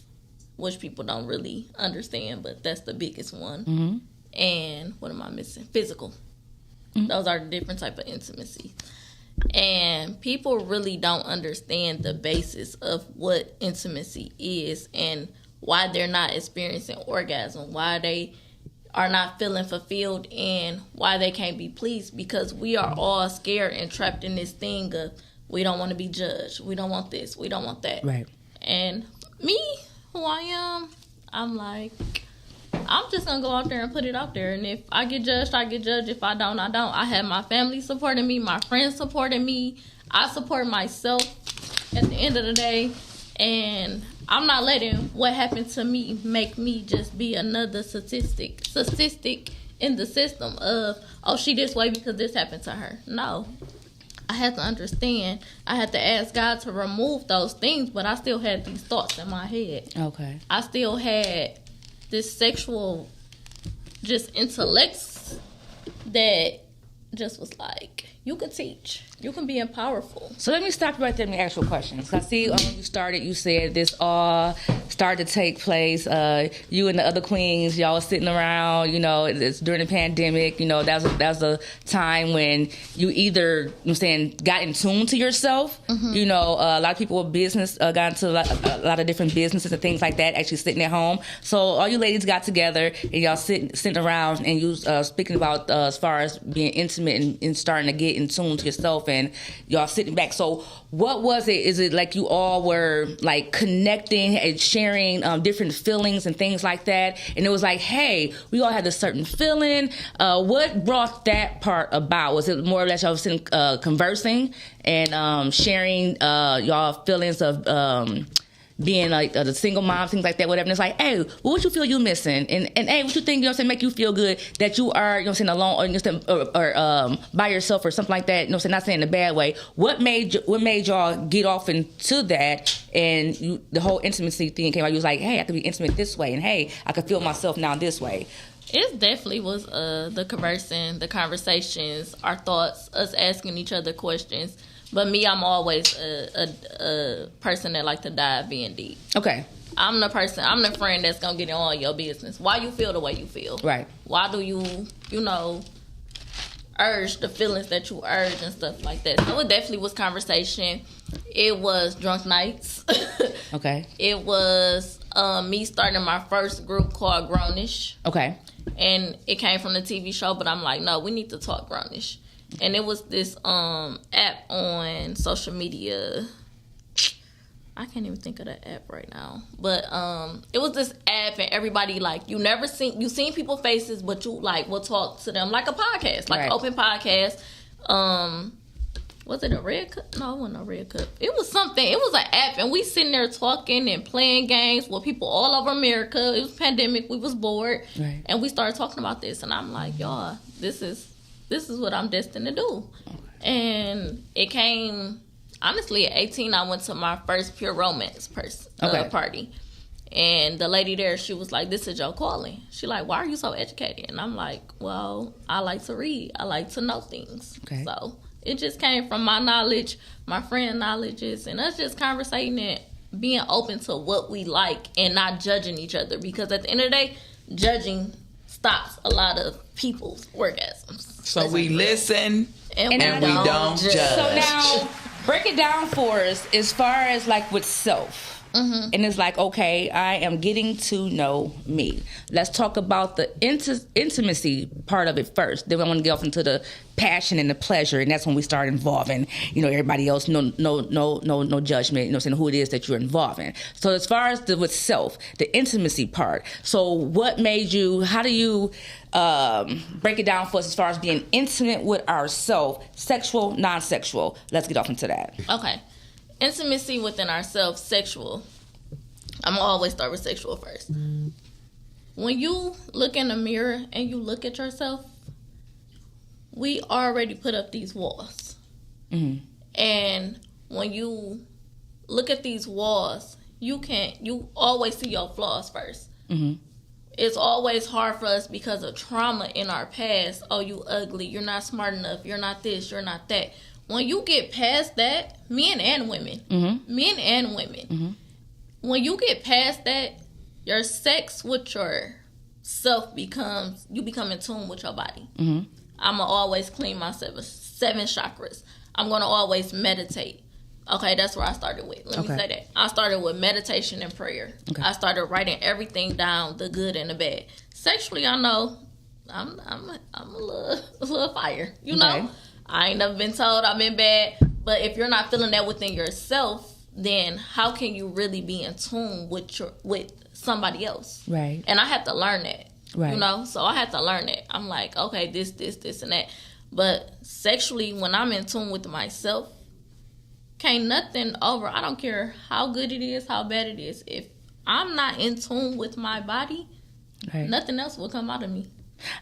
which people don't really understand, but that's the biggest one. Mm-hmm. And what am I missing? Physical. Mm-hmm. Those are the different type of intimacy. And people really don't understand the basis of what intimacy is and why they're not experiencing orgasm, why they are not feeling fulfilled, and why they can't be pleased, because we are all scared and trapped in this thing of we don't want to be judged, we don't want this, we don't want that. Right. And me, who I am, I'm like, I'm just going to go out there and put it out there. And if I get judged, I get judged. If I don't, I don't. I have my family supporting me, my friends supporting me. I support myself at the end of the day. And I'm not letting what happened to me make me just be another statistic in the system of, oh, she this way because this happened to her. No. I had to understand. I had to ask God to remove those things, but I still had these thoughts in my head. Okay. I still had this sexual just intellects that just was like, you can teach, you can be powerful. So let me stop you right there and ask you a question. So I see when you started, you said this all started to take place. You and the other queens, y'all was sitting around, you know, it's during the pandemic, you know, that was a time when you either, got in tune to yourself. Mm-hmm. You know, a lot of people with business got into a lot of different businesses and things like that, actually sitting at home. So all you ladies got together and y'all sitting around and you speaking about as far as being intimate and starting to get in tune to yourself, and y'all sitting back. So what was it? Is it like you all were like connecting and sharing different feelings and things like that? And it was like, hey, we all had a certain feeling. What brought that part about? Was it more or less y'all sitting conversing and sharing y'all feelings of being like the single mom, things like that, whatever. And it's like, hey, what you feel you missing? And hey, what you think, make you feel good that you are, alone or by yourself or something like that, not saying in a bad way. What made y'all get off into that, and the whole intimacy thing came out? You was like, hey, I could be intimate this way, and hey, I could feel myself now this way. It definitely was the conversing, the conversations, our thoughts, us asking each other questions. But me, I'm always a person that like to dive in deep. Okay. I'm the friend that's going to get in all your business. Why you feel the way you feel. Right. Why do you urge the feelings that you urge and stuff like that. So it definitely was conversation. It was drunk nights. Okay. It was me starting my first group called Grownish. Okay. And it came from the TV show, but I'm like, no, we need to talk Grownish. and it was this app on social media. I can't even think of the app right now, but it was this app, and everybody like you seen people's faces, but you like will talk to them like a podcast, like an open podcast. Was it a Red Cup? No, it wasn't a Red Cup. It was something. It was an app, and we sitting there talking and playing games with people all over America. It was pandemic. We was bored, and we started talking about this. And I'm like, y'all, this is what I'm destined to do. And it came, honestly, at 18, I went to my first pure romance party. And the lady there, she was like, this is your calling. She like, why are you so educated? And I'm like, well, I like to read. I like to know things. So it just came from my knowledge, my friend knowledges, and us just conversating and being open to what we like and not judging each other. Because at the end of the day, judging stops a lot of people's orgasms. So we listen and we don't judge. So now, break it down for us as far as like with self. And it's like, okay, I am getting to know me. Let's talk about the intimacy part of it first. Then we want to get off into the passion and the pleasure, and that's when we start involving, everybody else. No judgment. Saying who it is that you're involving. So as far as with self, the intimacy part. So what made you? How do you break it down for us as far as being intimate with ourselves, sexual, non-sexual? Let's get off into that. Okay. Intimacy within ourselves, sexual. I'm gonna always start with sexual first. When you look in the mirror and you look at yourself, we already put up these walls. And when you look at these walls, you always see your flaws first. It's always hard for us because of trauma in our past. Oh, you ugly, you're not smart enough, you're not this, you're not that. When you get past that, men and women, when you get past that, your sex with yourself you become in tune with your body. I'm going to always clean my seven chakras. I'm going to always meditate. Okay, that's where I started with. Let me say that. I started with meditation and prayer. I started writing everything down, the good and the bad. Sexually, I know I'm a little fire, know? I ain't never been told I've been bad, but if you're not feeling that within yourself, then how can you really be in tune with somebody else? Right. And I had to learn that. Right. So I had to learn that. I'm like, okay, this, and that. But sexually, when I'm in tune with myself, can't nothing over. I don't care how good it is, how bad it is. If I'm not in tune with my body, nothing else will come out of me.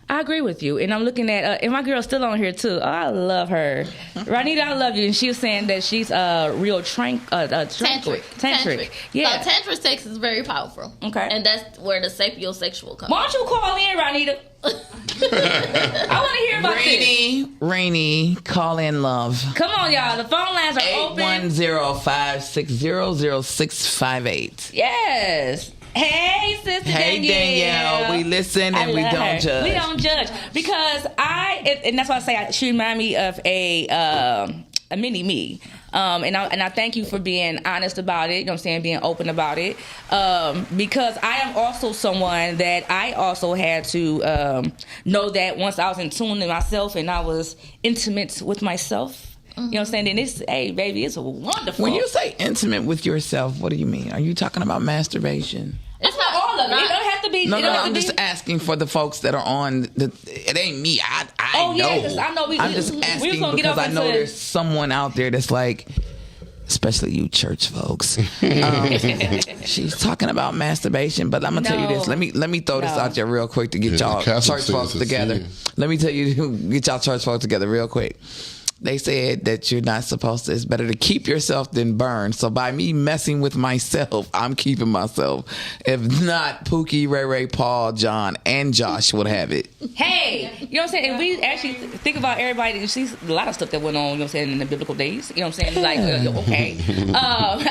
I agree with you, and I'm looking at, and my girl's still on here too. Oh, I love her, Ranita. I love you, and she was saying that she's real tantric. Yeah, so tantric sex is very powerful. Okay, and that's where the sapiosexual comes. Why don't you call in, Ranita? I want to hear about this. Rainy, call in, love. Come on, y'all. The phone lines are open. 810-560-0658. Yes. Hey, Sister Danielle. We listen and we don't judge. We don't judge because and that's why I say she remind me of a mini me. And I thank you for being honest about it. You know what I'm saying? Being open about it. Because I am also someone that I also had to know that once I was in tune to myself and I was intimate with myself. You know what I'm saying? Then hey, baby, it's wonderful. When you say intimate with yourself, what do you mean? Are you talking about masturbation? It's not all of it. It don't have to be. No, I'm just asking for the folks that are on. It ain't me. I know. Yeah, I know. I'm just asking because I know there's someone out there that's like, especially you church folks. She's talking about masturbation, but I'm gonna tell you this. Let me throw this out there real quick to get y'all church folks together. Let me tell you, get y'all church folks together real quick. They said that you're not supposed to. It's better to keep yourself than burn. So by me messing with myself, I'm keeping myself. If not, Pookie, Ray, Paul, John, and Josh would have it. Hey, you know what I'm saying? If we actually think about everybody, you see a lot of stuff that went on, you know what I'm saying, in the biblical days. You know what I'm saying? Like, okay,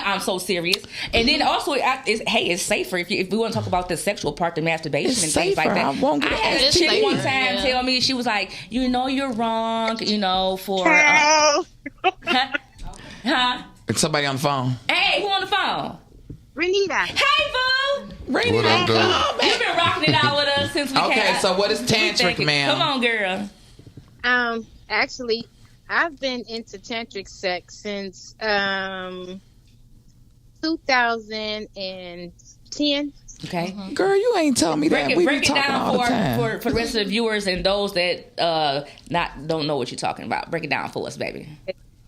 I'm so serious. And then also, it's safer if we want to talk about the sexual part, the masturbation and things like that. I had a chick one time tell me, she was like, you're wrong, for... Huh? It's somebody on the phone. Hey, who on the phone? Renita. Hey, boo. Renita, you've been rocking it out with us since we came. Okay, so what is tantric, ma'am? Come on, girl. Actually, I've been into tantric sex since 2010. Okay. Girl, you ain't telling me that. We be Break it talking all the down time. for the rest of the viewers and those that don't know what you're talking about. Break it down for us, baby.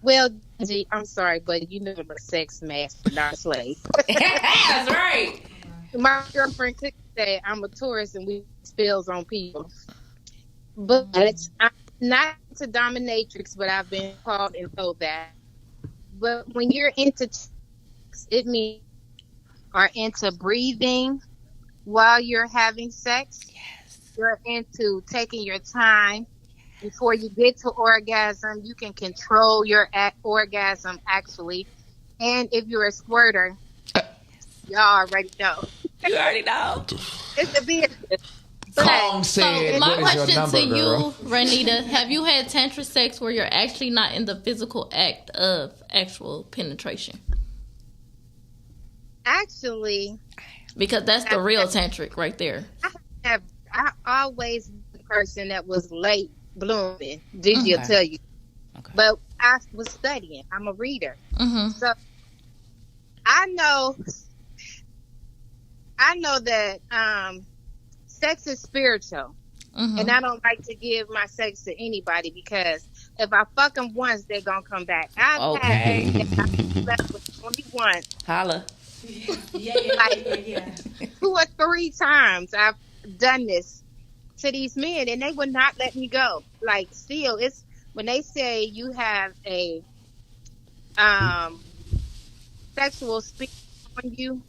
Well, G, I'm sorry, but you know I'm a sex master, not a slave. That's right. My girlfriend could say I'm a tourist and we spills on people. But I'm not into dominatrix, but I've been called and told that. But when you're into it means are into breathing while you're having sex. Yes. You're into taking your time before you get to orgasm. You can control your orgasm, actually. And if you're a squirter, y'all already know. You already know. It's a business. Calm So said, my what is your question number, to girl? you, Renita, have you had tantric sex where you're actually not in the physical act of actual penetration? Actually, Because that's the real tantric right there. I always been the person that was late blooming. Gigi will tell you. Okay. But I was studying. I'm a reader. Mm-hmm. So I know that sex is spiritual. Mm-hmm. And I don't like to give my sex to anybody because if I fuck them once, they're going to come back. I've had slept with only once. Holla. Like 2 or 3 times I've done this to these men and they would not let me go. Like, still, it's when they say you have a sexual spirit on you,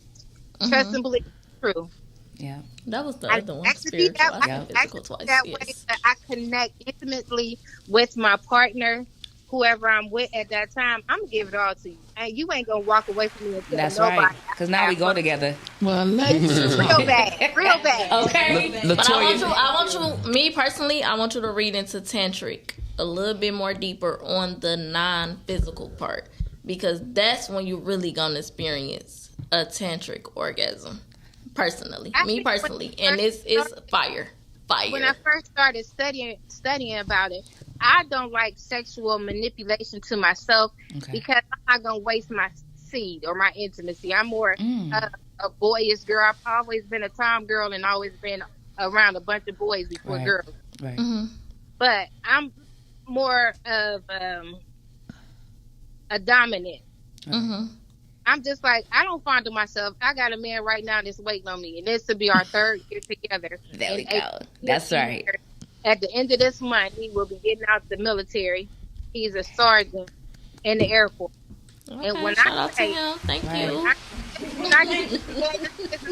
trust and believe it's true. Yeah. That was the I other one. like to be Spiritual. that, I I said like physical to twice. be that Yes. way that I connect intimately with my partner, whoever I'm with at that time. I'm gonna give it all to you, and you ain't gonna walk away from me until That's nobody. right. Because now we go together. Well, let's Real bad, real bad. Okay. But I Latoya, want you, me personally, I want you to read into tantric a little bit more deeper on the non-physical part because that's when you're really gonna experience a tantric orgasm. Personally, me personally, and it's fire. When I first started studying about it, I don't like sexual manipulation to myself because I'm not gonna waste my seed or my intimacy. I'm more a boyish girl. I've always been a tom girl and always been around a bunch of boys before girls. Right. Mm-hmm. But I'm more of a dominant. Mm-hmm. I'm just like, I don't fondle myself. I got a man right now that's waiting on me, and this will be our 3rd year together. There we And go. That's right. At the end of this month, he will be getting out the military. He's a sergeant in the Air Force. Okay, And when shout I out to say- him. Thank Right. you. When I get this man,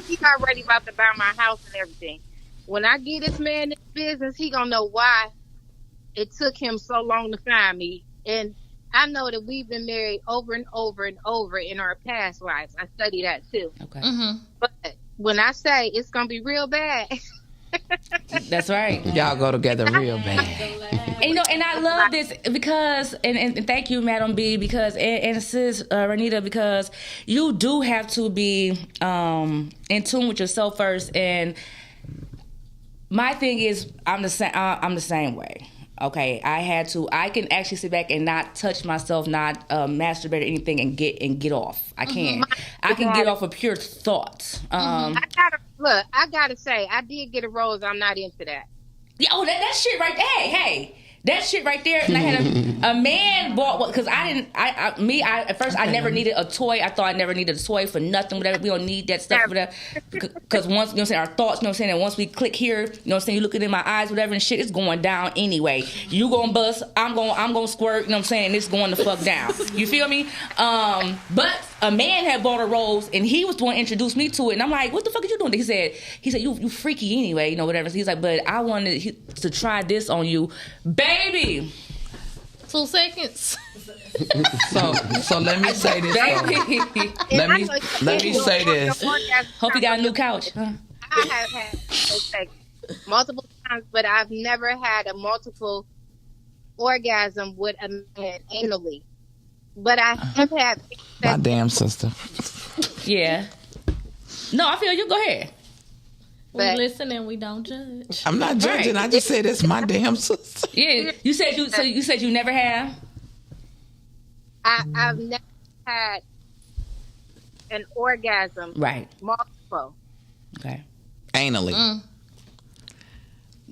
he's already about to buy my house and everything. When I get this man this business, he gonna know why it took him so long to find me. And I know that we've been married over and over and over in our past lives. I study that too. Okay. Mm-hmm. But when I say it's gonna be real bad, That's right. y'all go together real bad. And and I love this because and thank you, Madam B, because and sis Renita, because you do have to be in tune with yourself first. And my thing is, I'm the same way. Okay, I can actually sit back and not touch myself, not masturbate or anything, and get off. I can. I can get off of pure thoughts. I gotta say, I did get a rose. I'm not into that. Yeah, that shit right there. Hey, that shit right there. And I had a man bought because at first I never needed a toy. I thought I never needed a toy for nothing. Whatever, we don't need that stuff. Whatever, because once you know what I'm saying, our thoughts. You know what I'm saying, and once we click here, you know what I'm saying, you looking in my eyes, whatever, and shit, it's going down anyway. You gonna bust, I'm gonna squirt. You know what I'm saying? It's going the fuck down. You feel me? But a man had bought a rose and he was the one to introduce me to it, and I'm like, what the fuck are you doing? He said you freaky anyway, you know, whatever. So he's like, but I wanted to try this on you, baby. 2 seconds. So let me say this. Baby. Let me say this. Hope you got a new couch. Huh? I have had sex multiple times, but I've never had a multiple orgasm with a man anally. But I have had My sex. damn sister. Yeah. No, I feel you. Go ahead. We But listen and we don't judge. I'm not judging. Right. I just said it's my damn sister. Yeah, you said you never have. I've never had an orgasm. Right. Multiple. Okay. Anally.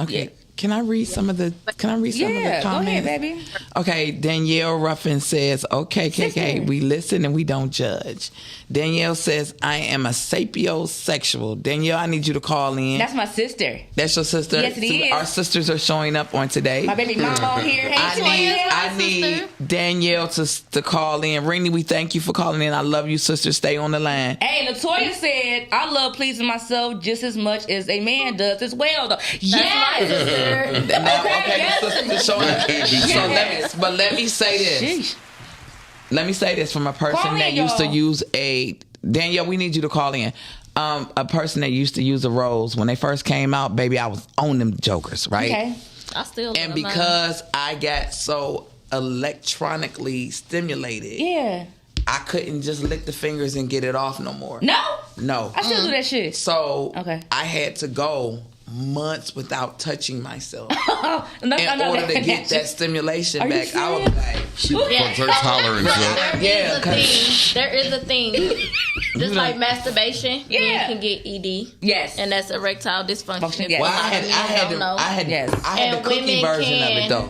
Okay. Yeah. Can I read some of the comments? Go ahead, baby. Okay, Danielle Ruffin says, okay, KK, Sister. we listen and we don't judge. Danielle says, I am a sapiosexual. Danielle, I need you to call in. That's my sister. That's your sister? Yes, it is. Our sisters are showing up on today. My baby mama on here. Hey, I Toya. need Danielle to call in. Ringy, we thank you for calling in. I love you, sister. Stay on the line. Hey, Latoya said, I love pleasing myself just as much as a man does as well, though. Yes! Okay, the sister's showing up. Yes. So let me say this. Sheesh. Let me say this from a person Call in, that used to y'all. use Danielle, we need you to call in. A person that used to use a rose when they first came out, baby, I was on them jokers, right? Okay. I still And love mine. because I got so electronically stimulated, Yeah. I couldn't just lick the fingers and get it off no more. No? No. I still do that shit. So Okay. I had to go months without touching myself No, in order to get that stimulation Are you back. I was serious? like, She fucked her tolerance up. There is a thing. Just like masturbation, Yeah. men can get ED. Yes. And that's erectile dysfunction. Yes. well, A lot of men don't know. I had Yes. the cookie women version of it can- though.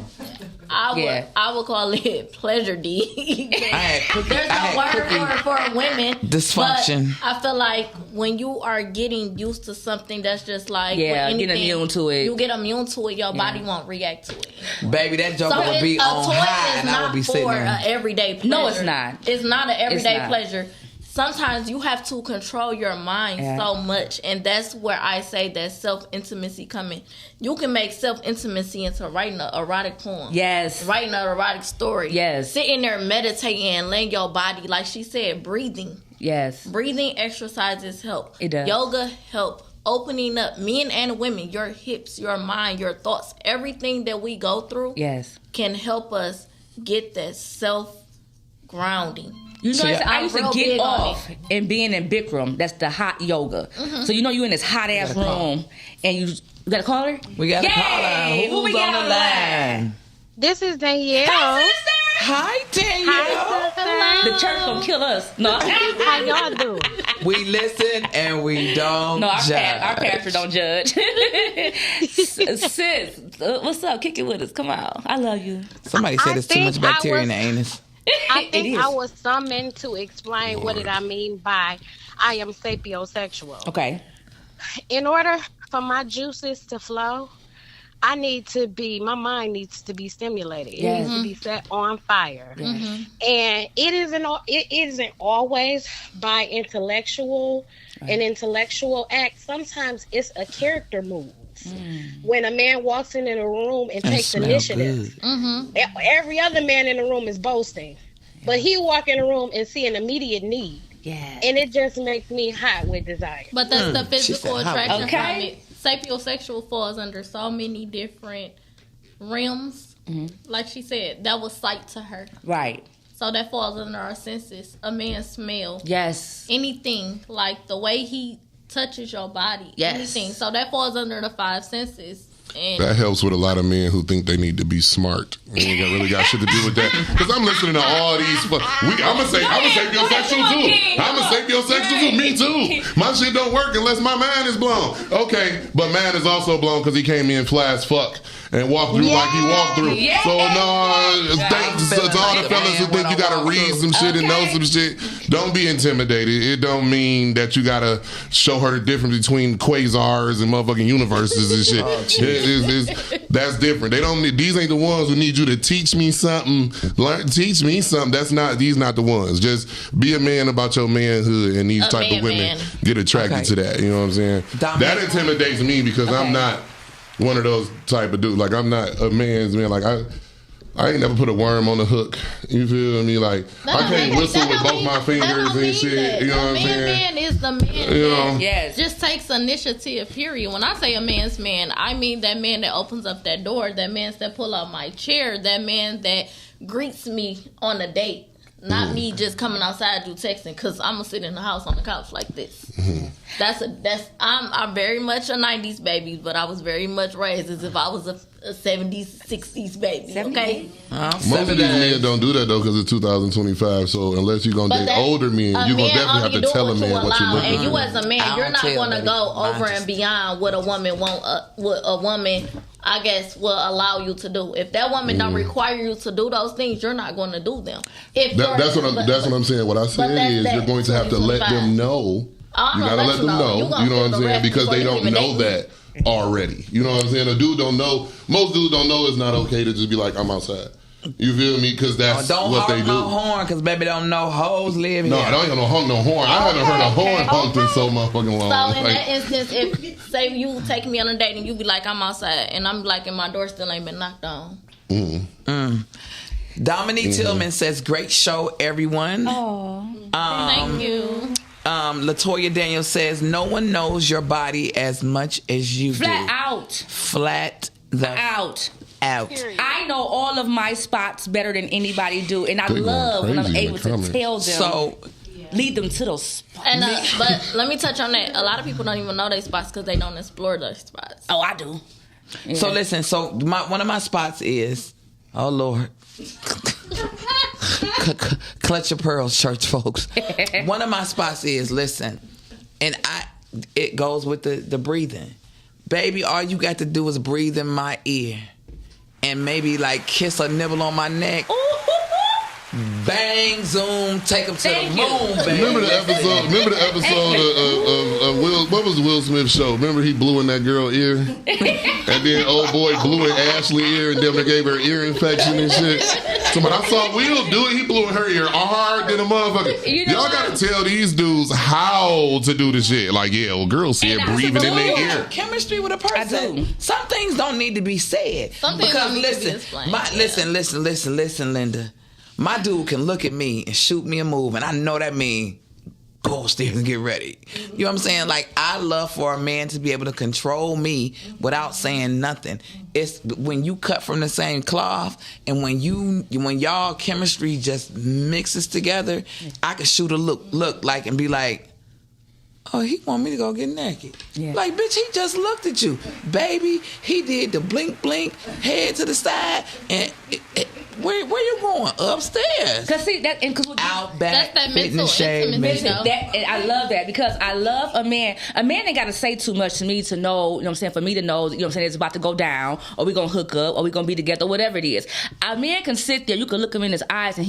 I would call it pleasure D. I had cookie. There's I no had word cookie for women. dysfunction. But I feel like when you are getting used to something that's just like Yeah, with get anything, immune to it. You get immune to it, your body won't react to it. Baby, that joker So would be a on toy high, is and I would not be sitting for there. an everyday pleasure. No, it's not. It's not an everyday not. pleasure. Sometimes you have to control your mind Yeah. so much, and that's where I say that self-intimacy coming. You can make self-intimacy into writing an erotic poem. Yes. Writing an erotic story. Yes. Sitting there meditating and letting your body, like she said, breathing. Yes. Breathing exercises help. It does. Yoga help. Opening up, men and women, your hips, your mind, your thoughts, everything that we go through Yes. can help us get that self-grounding. You know, So, yeah, I used to I'm real get big on off and being in Bikram. That's the hot yoga. So you know you in this hot ass room and you got a caller. We got a Yay! caller. Who we Who's on got the on line? This is Danielle. Hi, Danielle. The church gonna kill us. No, How y'all doing? We listen and we don't no, our judge. pastor don't judge. Sis, what's up? Kick it with us. Come on, I love you. Somebody said I there's too much think I bacteria in was- the anus. I It think is. I was summoned to explain what did I mean by I am sapiosexual. Okay. In order for my juices to flow, my mind needs to be stimulated. It Yes. needs to be set on fire. And it isn't always by an intellectual act. Sometimes it's a character move. When a man walks in a room and And it takes smell initiative, good. every other man in the room is boasting. But he walk in the room and see an immediate need. Yeah. And it just makes me hot with desire. But that's the She physical said, how attraction Okay. from it. Sapiosexual falls under so many different realms. Like she said, that was sight to her. Right. So that falls under our senses. A man's smell. Yes. Anything. Like the way he touches your body. Yes. Anything. So that falls under the five senses. And That helps with a lot of men who think they need to be smart. We ain't really got shit to do with that. Because I'm listening to all these. I'm a sapiosexual too. I'm a sapiosexual too. Me too. My shit don't work unless my mind is blown. Okay, but man is also blown because he came in fly as fuck and walked through like he walked through. Yeah. So no, thanks to all the fellas who think you gotta read some shit and know some shit. Don't be intimidated. It don't mean that you gotta show her the difference between quasars and motherfucking universes and shit. That's different. They don't. These ain't the ones who need you to teach me something. Teach me something. These not the ones. Just be a man about your manhood, and these A type of women man. get attracted Okay. to that. You know what I'm saying? That intimidates me because I'm not one of those type of dudes. Like I'm not a man's man. Like I ain't never put a worm on a hook. You feel me? Like I can't whistle with both my fingers and shit. You know what I'm saying? Man is the man You know? that Yes. just takes initiative, period. When I say a man's man, I mean that man that opens up that door, that man that pull out my chair, that man that greets me on a date. Not me just coming outside, you texting, because I'm gonna sit in the house on the couch like this. I'm very much a 90s baby, but I was very much raised as if I was a 70s, 60s baby. Okay. Most of these men don't do that though, because it's 2025. So unless you're gonna date older men, you're gonna definitely have to tell a man what you're looking for. And you as a man, you're not gonna go over and beyond what a woman what a woman, I guess, will allow you to do. If that woman don't require you to do those things, you're not going to do them. That's what I'm saying. What I said is you're going to have to let them know. You gotta let them know. You know what I'm saying? Because they don't know that already. You know what I'm saying? A dude don't know. Most dudes don't know it's not okay to just be like, I'm outside. You feel me? Because that's what they do. Don't honk no horn, because baby don't know hoes live here. No, I don't even honk no horn. I haven't heard a horn honked in so motherfucking long. So in that instance, if say you take me on a date and you be like, I'm outside, and I'm like, and my door still ain't been knocked on. Dominique Tillman says, great show, everyone. Thank you. Latoya Daniels says, no one knows your body as much as you do. Flat out. I know all of my spots better than anybody do, and I love when I'm able to tell them. So lead them to those spots. And but let me touch on that. A lot of people don't even know their spots because they don't explore their spots. Oh, I do. Yeah. So listen. So one of my spots is, oh Lord, clutch your pearls, church folks. One of my spots is, listen, and it goes with the breathing. Baby, all you got to do is breathe in my ear. And maybe like kiss or nibble on my neck. Bang, zoom, take them to the moon, baby. Remember the episode of Will? What was the Will Smith show? Remember he blew in that girl ear, and then old boy blew in Ashley ear, and then they gave her ear infection and shit. So when I saw Will do it, he blew in her ear hard than a motherfucker. Y'all gotta tell these dudes how to do the shit. Like, yeah, well, girls see it breathing in their ear. Chemistry with a person. Some things don't need to be said. Some things don't need to be explained. Listen, Linda. My dude can look at me and shoot me a move, and I know that means go upstairs and get ready. You know what I'm saying? Like, I love for a man to be able to control me without saying nothing. It's when you cut from the same cloth, and when y'all chemistry just mixes together, I can shoot a look like and be like, oh, he want me to go get naked. Yeah. Like, bitch, he just looked at you. Baby, he did the blink, head to the side, and where you going? Upstairs. Cause see that, and Outback, that's that Fitness Shade. I love that because I love a man. A man ain't got to say too much to me to know. You know what I'm saying? For me to know, you know what I'm saying, it's about to go down, or we gonna hook up, or we gonna be together, whatever it is. A man can sit there. You can look him in his eyes, and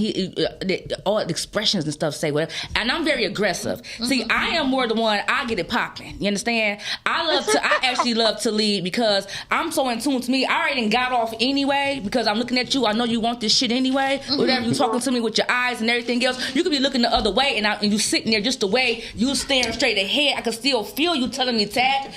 all the expressions and stuff say whatever. And I'm very aggressive. See, I am more the one. I get it popping. You understand? I actually love to lead because I'm so in tune to me. I already got off anyway because I'm looking at you. I know you want this shit anyway. Whatever you talking to me with your eyes and everything else, you could be looking the other way and you sitting there just the way you staring straight ahead. I can still feel you telling me, Tad,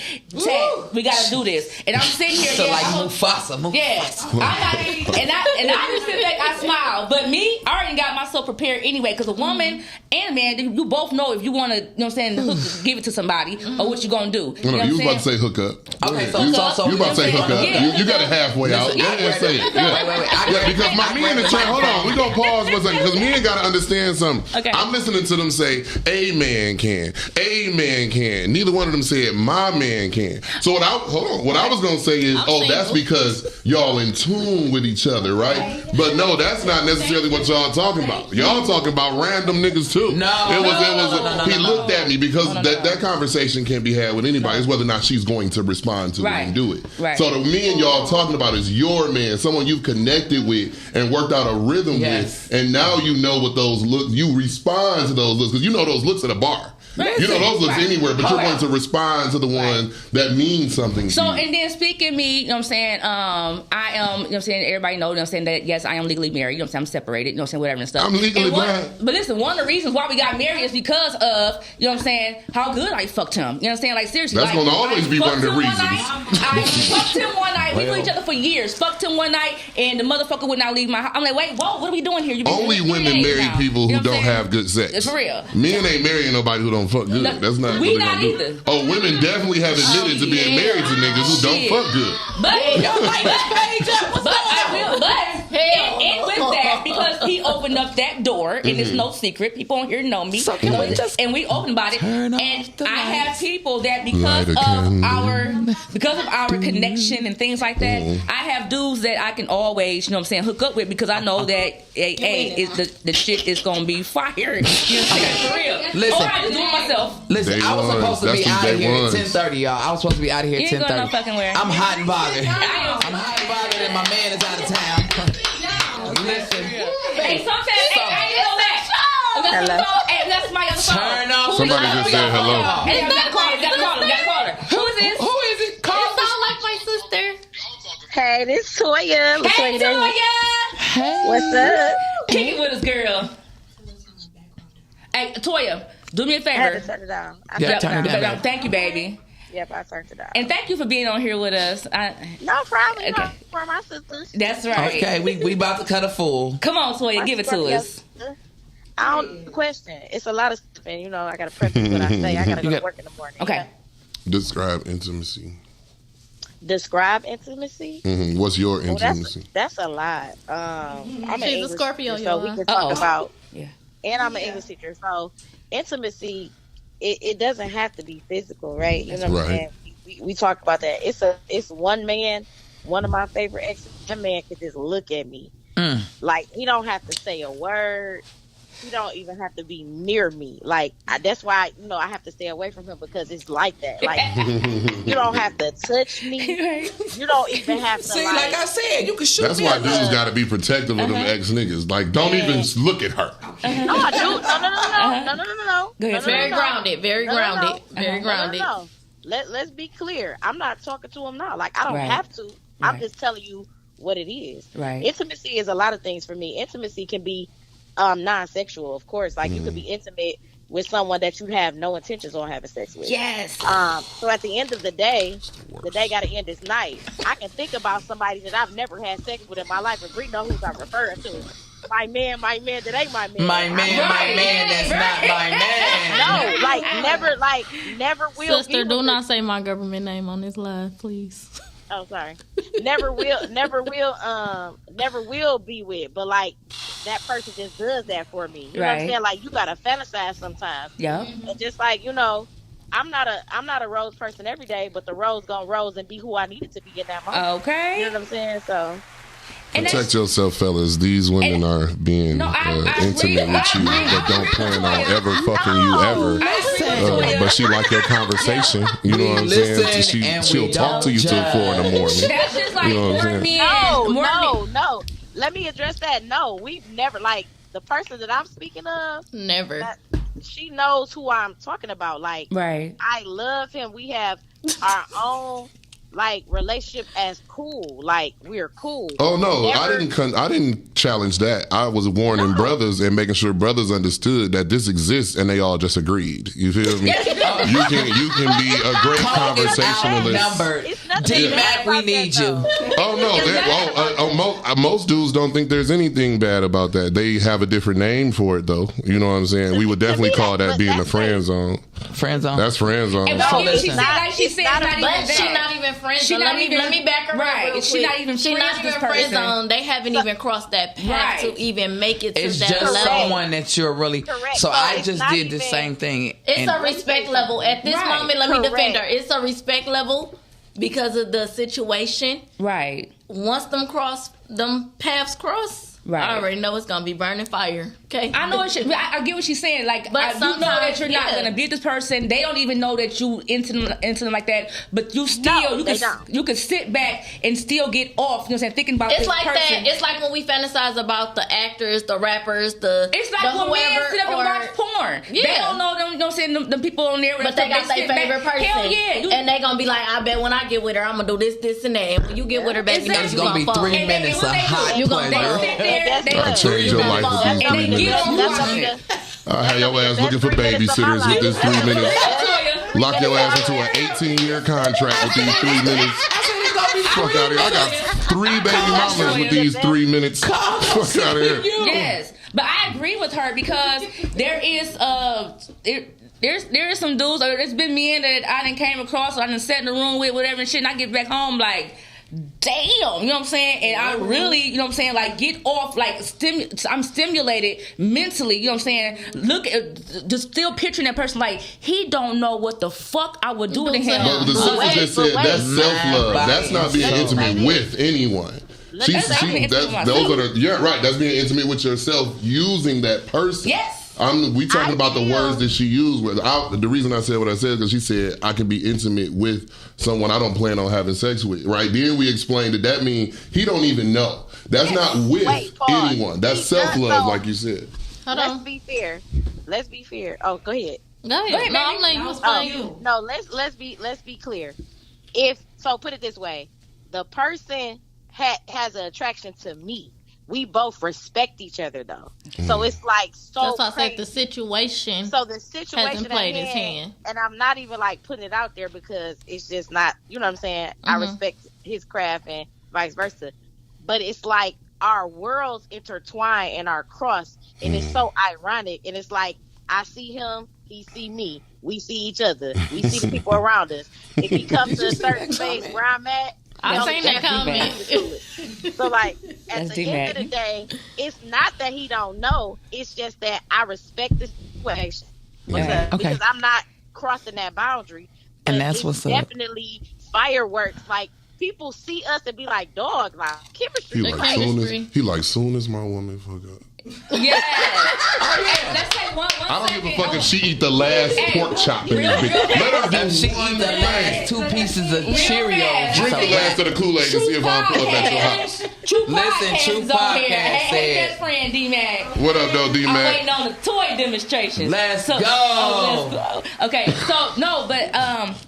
we gotta do this. And I'm sitting here. So like Mufasa. Yeah. I'm not even, and I just sit back, I smile. But me, I already got myself prepared anyway because a woman and a man, you both know if you want to, you know what I'm saying, give it to somebody or what you gonna do. You was about to say hook up. Okay, so you about to say hook up. Yeah. You got it halfway out. Yeah, say it. Yeah, because my men in turn, hold on, we gonna pause for a second because men gotta understand something. Okay. I'm listening to them say, a man can. Neither one of them said my man can. So what I was gonna say is, that's because y'all in tune with each other, right? But no, that's not necessarily what y'all talking about. Y'all talking about random niggas too. He looked at me because that conversation can't be had with anybody. It's whether or not she's going to respond to it and do it. Right. So the men y'all talking about is your man, someone you've connected with and worked out a rhythm with, and now you know what those looks. You respond to those looks because you know those looks at a bar. You know those looks anywhere, but you're going to respond to the one that means something to you. And then speaking me, you know what I'm saying, I am, you know what I'm saying, everybody knows, you know what I'm saying, that yes, I am legally married, you know what I'm saying, I'm separated, you know what I'm saying, whatever and stuff. I'm legally married. But listen, one of the reasons why we got married is because of, you know what I'm saying, how good I fucked him. You know what I'm saying? Like, seriously. That's going to always be one of the reasons. I fucked him one night. We knew each other for years. Fucked him one night, and the motherfucker would not leave my house. I'm like, wait, whoa, what are we doing here? Only women marry people who don't have good sex. It's for real. Men ain't marrying nobody who don't fuck good. That's not we what not either. Do. Oh, women definitely have admitted to being married to niggas who don't fuck good. But And with that, because he opened up that door, and it's no secret, people on here know me. So can we just and we open about it. turn off And the I have lights? people that Light a because of our connection and things like that, I have dudes that I can always, hook up with because I know that the shit is gonna be fired. You know what I'm saying? For real. Listen. Or I just do it myself. Listen, Day I was ones. supposed to That's be them out of day here ones. at 10:30, y'all. I was supposed to be out of here You at ain't going 10:30. no fucking where. I'm hot and bothered. I I'm hot and bothered, and my man is out of town. Listen, Hey, sometimes I ain't know that. Hello. Hey, that's my other phone. turn off. Somebody just said hello. Hey, you gotta call her. Who is this? Who is it? It Call sound like my sister. Hey, this Toya. Hey, Toya. What's up? Kick it with us, girl. Hey, Toya, do me a I had to favor. turn it down. I Yeah, turned it turn it down. down. Thank you, baby. Yep, I turned it down. And thank you for being on here with us. No problem. Okay. For my sisters. That's right. Okay, we about to cut a fool. Come on, Toya, give it to us. I don't question. It's a lot of stuff, and I gotta preface what I say. I gotta go to work in the morning. Okay. Describe intimacy. Describe intimacy. What's your Well, intimacy? that's a lot. I'm an She's a English Scorpio, teacher, so we y'all. can talk Uh-oh. about. Yeah. And I'm an English teacher, so intimacy. It doesn't have to be physical, right? You know what I'm Right. saying? We talk about that. It's one man. One of my favorite exes. That man could just look at me, like he don't have to say a word. He don't even have to be near me. Like that's why I have to stay away from him because it's like that. Like you don't have to touch me. You don't even have to. See, like I said, you can shoot That's me. why up. dudes got to be protective of them ex niggas. Like, don't even look at her. No, I do. No. Go ahead. Very grounded. Very No. grounded. Very grounded. No. Let's be clear. I'm not talking to him now. Like I don't Right. have to. I'm Right. just telling you what it is. Right. Intimacy is a lot of things for me. Intimacy can be non-sexual, of course. Like you could be intimate with someone that you have no intentions on having sex with. Yes. So at the end of the day got to end this night. I can think about somebody that I've never had sex with in my life, and Bree knows who I'm referring to. My man, that ain't my man. My man, that's not my man. No, never will. Sister, be do with not say my government name on this live, please. Oh, sorry. Never will be with. But like that person just does that for me. You know what I'm Right. saying? Like you gotta fantasize sometimes. Yeah. And just like I'm not a rose person every day, but the rose gonna rose and be who I need it to be in that moment. Okay. You know what I'm saying? So And Protect yourself, fellas. These women are being No, I intimate agree. with you, but don't plan on ever fucking you ever. But she like your conversation. You know what I'm Listen, saying? and She'll we talk to you till don't 4 in the morning. That's just like You know what I'm saying? no. Let me address that. No, we've never like the person that I'm speaking of. Never. She knows who I'm talking about. Like Right. I love him. We have our own like relationship as cool. Like we're cool. Oh no, Never- I didn't challenge that. I was warning brothers and making sure brothers understood that this exists, and they all just agreed. You feel me? You can be a great conversationalist. Outnumbered. It's nothing D-Mac, bad we about need that, you. though. Oh no, most dudes don't think there's anything bad about that. They have a different name for it though. You know what I'm saying? We would definitely call that being the friend zone. Friend zone. That's friend zone. And So what she listen. said, like she It's said, not not a- even But she that. not even friend She zone. not Let me even- back her right. up real She quick. not even She friends not with even this friend person. zone. They haven't even crossed that path Right. to even make it to It's that just level. someone that you're really. Correct. So So I it's just not did the even- same thing. It's and a respect level. At this Right. moment, let me defend her. Correct. It's a respect level because of the situation. Right. Once them paths cross, Right. I already know it's gonna be burning fire. Okay, I know I get what she's saying. Like, But you know that sometimes, you're not yeah. gonna be this person. They don't even know that you into them like that. But you still, No, they don't. you can sit back and still get off. You know what I'm saying? Thinking about It's this like person. that. It's like when we fantasize about the actors, the rappers, the It's like the when men whoever, sit up and or- watch porn. They Yeah. don't know them. You know what I'm saying? Them people on there, But they got their sit back. favorite person. Hell yeah! You, And they gonna be like, I bet when I get with her, I'm gonna do this, and that. And when you get with her, baby, Exactly. you It's know gonna you be fall. 3 And they- minutes what of they do, hot you gonna they pleasure. sit there. That's They good. I change your life with these And 3 they minutes. get on That's you. gonna be the- I have your ass looking for babysitters with this 3 minutes. Lock your ass into an 18-year contract with these 3 minutes. Fuck out of here. I got 3 baby mamas with these 3 minutes. Fuck out of here. Yes, but I agree with her because there is there is some dudes, or it's been men that I done came across, or I done sat in the room with, whatever and shit, and I get back home like, damn, you know what I'm saying? And I really, you know what I'm saying, like get off, like I'm stimulated mentally, you know what I'm saying? Look at, just still picturing that person like he don't know what the fuck I would do to him. But the sister just said that's self-love. That's not being intimate with anyone. Those are the, yeah, right. That's being intimate with yourself using that person. Yes. We talking about the words that she used. The reason I said what I said is because she said I can be intimate with someone I don't plan on having sex with. Right? Then we explained that means he don't even know. That's not with anyone. That's self-love, like you said. Let's be fair. Oh, go ahead. Go ahead. No, I'm letting you explain. No, let's be clear. Put it this way: the person has an attraction to me. We both respect each other, though. So it's like so. That's why I said the situation. So the situation hasn't played his hand, and I'm not even like putting it out there because it's just not. You know what I'm saying? I respect his craft and vice versa, but it's like our worlds intertwine and are crossed, and it's so ironic. And it's like I see him, he see me, we see each other, we see the people around us. If he comes to a certain space where I'm at. I've seen that comment. So, like, at the end of the day, it's not that he don't know. It's just that I respect the situation because I'm not crossing that boundary. And that's what's definitely fireworks. Like, people see us and be like, dog, like, chemistry. He like, soon as my woman fuck up. Yeah. Let's take one I don't give a fuck if she eat the last pork chop in this bitch. Let her do she eat the last 2 pieces of Cheerios. Drink the last of the Kool-Aid and see if I'm pull up at your house. Listen, True Podcast said. Best friend D-Mac. What up, though, D-Mac? I'm waiting on the toy demonstration. Let's go. Let's go. Okay, so no, but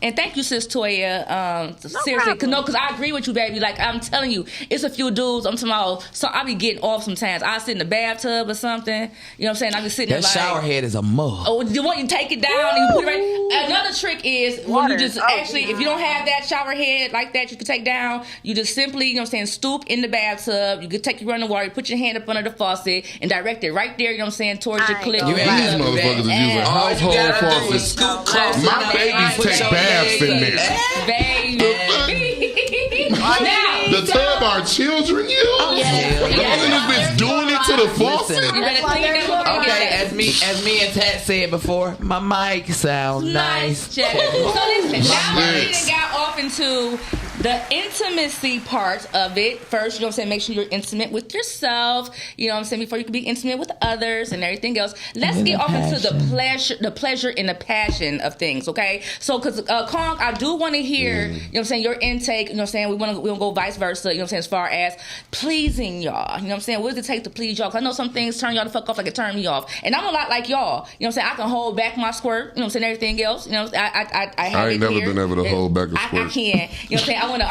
and thank you, sis Toya. Seriously, because I agree with you, baby. Like I'm telling you, it's a few dudes. I'm talking about. So I be getting off sometimes. I sit in the bathtub or something. You know what I'm saying? I be sitting there that like shower head is a mug. Oh, you want you take it down and you put it right. Another trick is when you just if you don't have that shower head like that you can take down, you just simply, you know what I'm saying, stoop in the bathtub. You can take your running water, you put your hand up under the faucet and direct it right there, you know what I'm saying, towards your clit. These motherfuckers are using household faucets. My babies take baths in there. Baby. Now, the tub our children use? Wasn't this bitch doing it to the faucet? You better clean that. Okay, as me and Tat said before, my mic sounds nice. Check. So listen, now we got off into the intimacy part of it. First, you know what I'm saying, make sure you're intimate with yourself, you know what I'm saying, before you can be intimate with others and everything else. Let's get off into the pleasure and the passion of things, okay? So, because Kong, I do want to hear, you know what I'm saying, your intake, you know what I'm saying, we want to go vice versa, you know what I'm saying, as far as pleasing y'all, you know what I'm saying, what does it take to please y'all? Because I know some things turn y'all the fuck off like it turned me off. And I'm a lot like y'all, you know what I'm saying, I can hold back my squirt, you know what I'm saying, everything else, you know, I ain't never been able to hold back a squirt. I can, you know what I'm saying, I want to.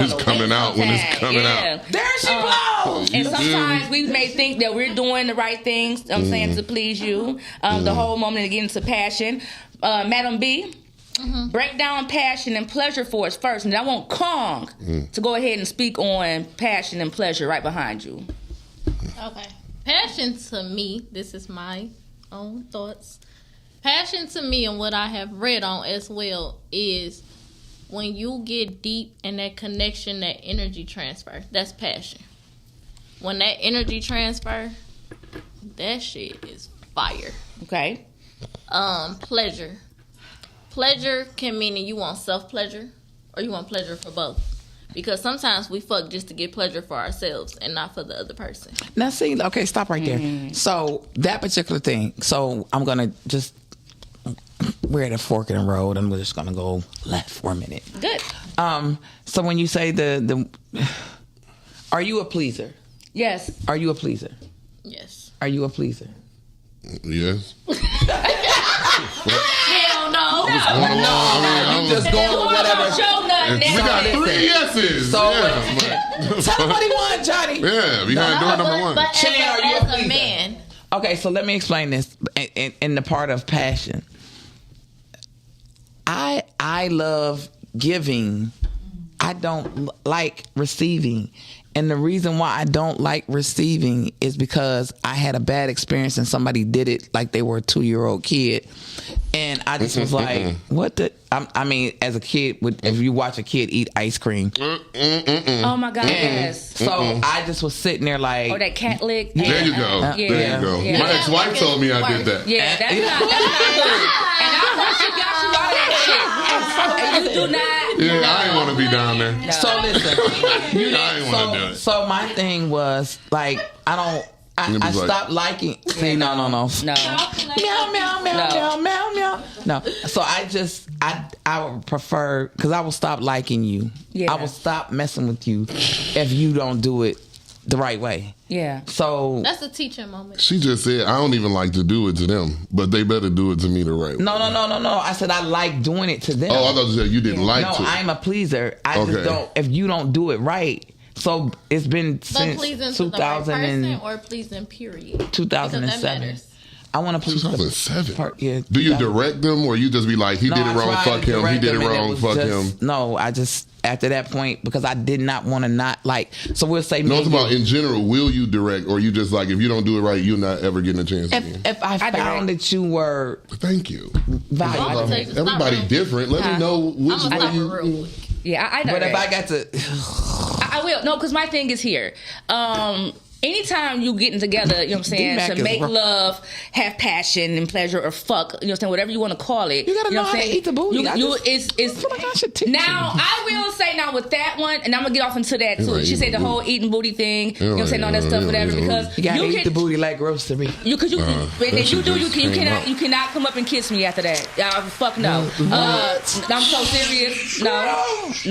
It's coming out when it's coming out. There she blows. And sometimes we may think that we're doing the right things, you know what I'm saying, to please you. The whole moment to get into passion. Madam B, break down passion and pleasure for us first. And I want Kong to go ahead and speak on passion and pleasure right behind you. Okay. Passion to me, this is my own thoughts. Passion to me and what I have read on as well is when you get deep in that connection, that energy transfer, that's passion. When that energy transfer, that shit is fire. Okay. Pleasure. Pleasure can mean that you want self-pleasure or you want pleasure for both. Because sometimes we fuck just to get pleasure for ourselves and not for the other person. Now see, okay, stop right there. So that particular thing, so I'm going to just, we're at a fork in the road and we're just going to go left for a minute. Good. So when you say the are you a pleaser? Yes. Are you a pleaser? Yes. Are you a pleaser? Yes. Hell no. You just going with whatever. We got 3 yeses. So tell him what he want, Johnny. Yeah, behind door number 1. But Chan, are you a as pleaser? a man. Okay, so let me explain this in the part of passion. I love giving. I don't like receiving. And the reason why I don't like receiving is because I had a bad experience and somebody did it like they were a 2-year-old kid. And I just was like, what the? I mean, as a kid, if you watch a kid eat ice cream. Oh my God, yes. So I just was sitting there like. Or that cat lick. There you go. There you go. Yeah. My ex-wife told me I did that. Yeah, that's not good. And I know she got you out of that shit. You do not. Yeah, I didn't want to be down there. No. So listen, I didn't want to do it. so my thing was like, I stopped liking. See, no. No. Meow, meow, meow, meow, meow, meow. No. So I would prefer, because I will stop liking you. Yeah. I will stop messing with you if you don't do it the right way. Yeah. So That's a teaching moment. She just said, I don't even like to do it to them, but they better do it to me the right way. no. I said I like doing it to them. Oh, I thought you said you didn't like No, to. I'm a pleaser. I Okay. just don't. If you don't do it right. So it's been But since pleasing to the right 2000 person and or pleasing period? Because that 2007. matters. I want to please the 2007. part. Yeah. Do you 2000. direct them, or you just be like, he did it I wrong, tried fuck to him, he direct did it them, and wrong, was fuck just- him? No, I just, after that point, because I did not want to not like, so we'll say No, it's maybe about in general, will you direct, or you just like, if you don't do it right, you're not ever getting a chance again? if I found that you were Thank you. valuable. I'm gonna tell you to stop Everybody real different. Let me know which I'm gonna way stop it you. real quick. Yeah, I But if direct. I got to, I will. No, because my thing is here. Anytime you getting together, you know what I'm saying, D-Mac to is make rough. love, have passion and pleasure, or fuck, you know what I'm saying, whatever you want to call it. You gotta know what how I'm to saying? eat the booty. I It's feel like I should teach now, you. I will say now with that one, and I'm going to get off into that too. Right, She you said the know, whole eating booty thing, you know what I'm saying, all that yeah, stuff, yeah, whatever, yeah. because you gotta eat can, the booty like grocery. because you, that if you shit do, just came up. you cannot come up and kiss me after that. Fuck no. I'm so serious. No.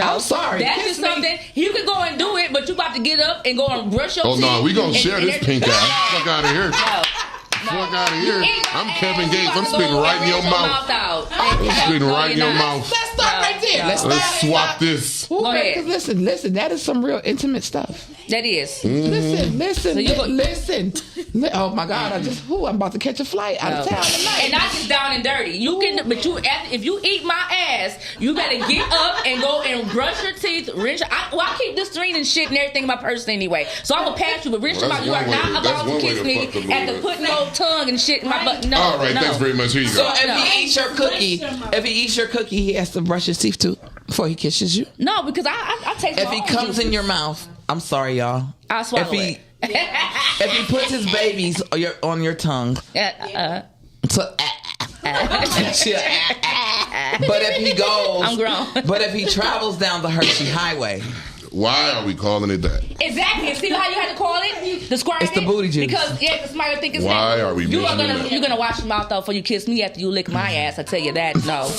I'm sorry. That's Kiss just me. something you can go and do it, but you about to get up and go and brush your Oh, teeth. no, we going to share and this pink eye. Fuck out of here. No. Fuck out of here. I'm Kevin Gates. I'm spitting spitting right in your mouth. out. I'm spitting right in your mouth. Let's stop right there. No. Let's swap this. Go ahead. Listen, that is some real intimate stuff. That is. Listen, you go- listen. Oh my God, I'm about to catch a flight out of town tonight. And not just down and dirty. You can, but if you eat my ass, you better get up and go and brush your teeth, rinse. I keep this string and shit and everything in my purse anyway. So I'm gonna pass you, but rinse your Well, mouth. You are that's not one way about to- to kiss that's me one way to fuck the after Lord. putting your tongue and shit in my butt. No, All right, no. thanks very much. Here you So go. if he eats your cookie, he has to brush his teeth too before he kisses you. No, because I take. If he comes in your mouth, I'm sorry, y'all. I'll swallow if he puts his babies on your tongue, so, but if he goes, I'm grown. But if he travels down the Hershey Highway, Why are we calling it that? Exactly. See how you had to call it? Describe It's the booty juice. Because somebody would think it's Why that. are we You are mentioning gonna that? you're gonna wash your mouth out before you kiss me after you lick my ass. I tell you that. No.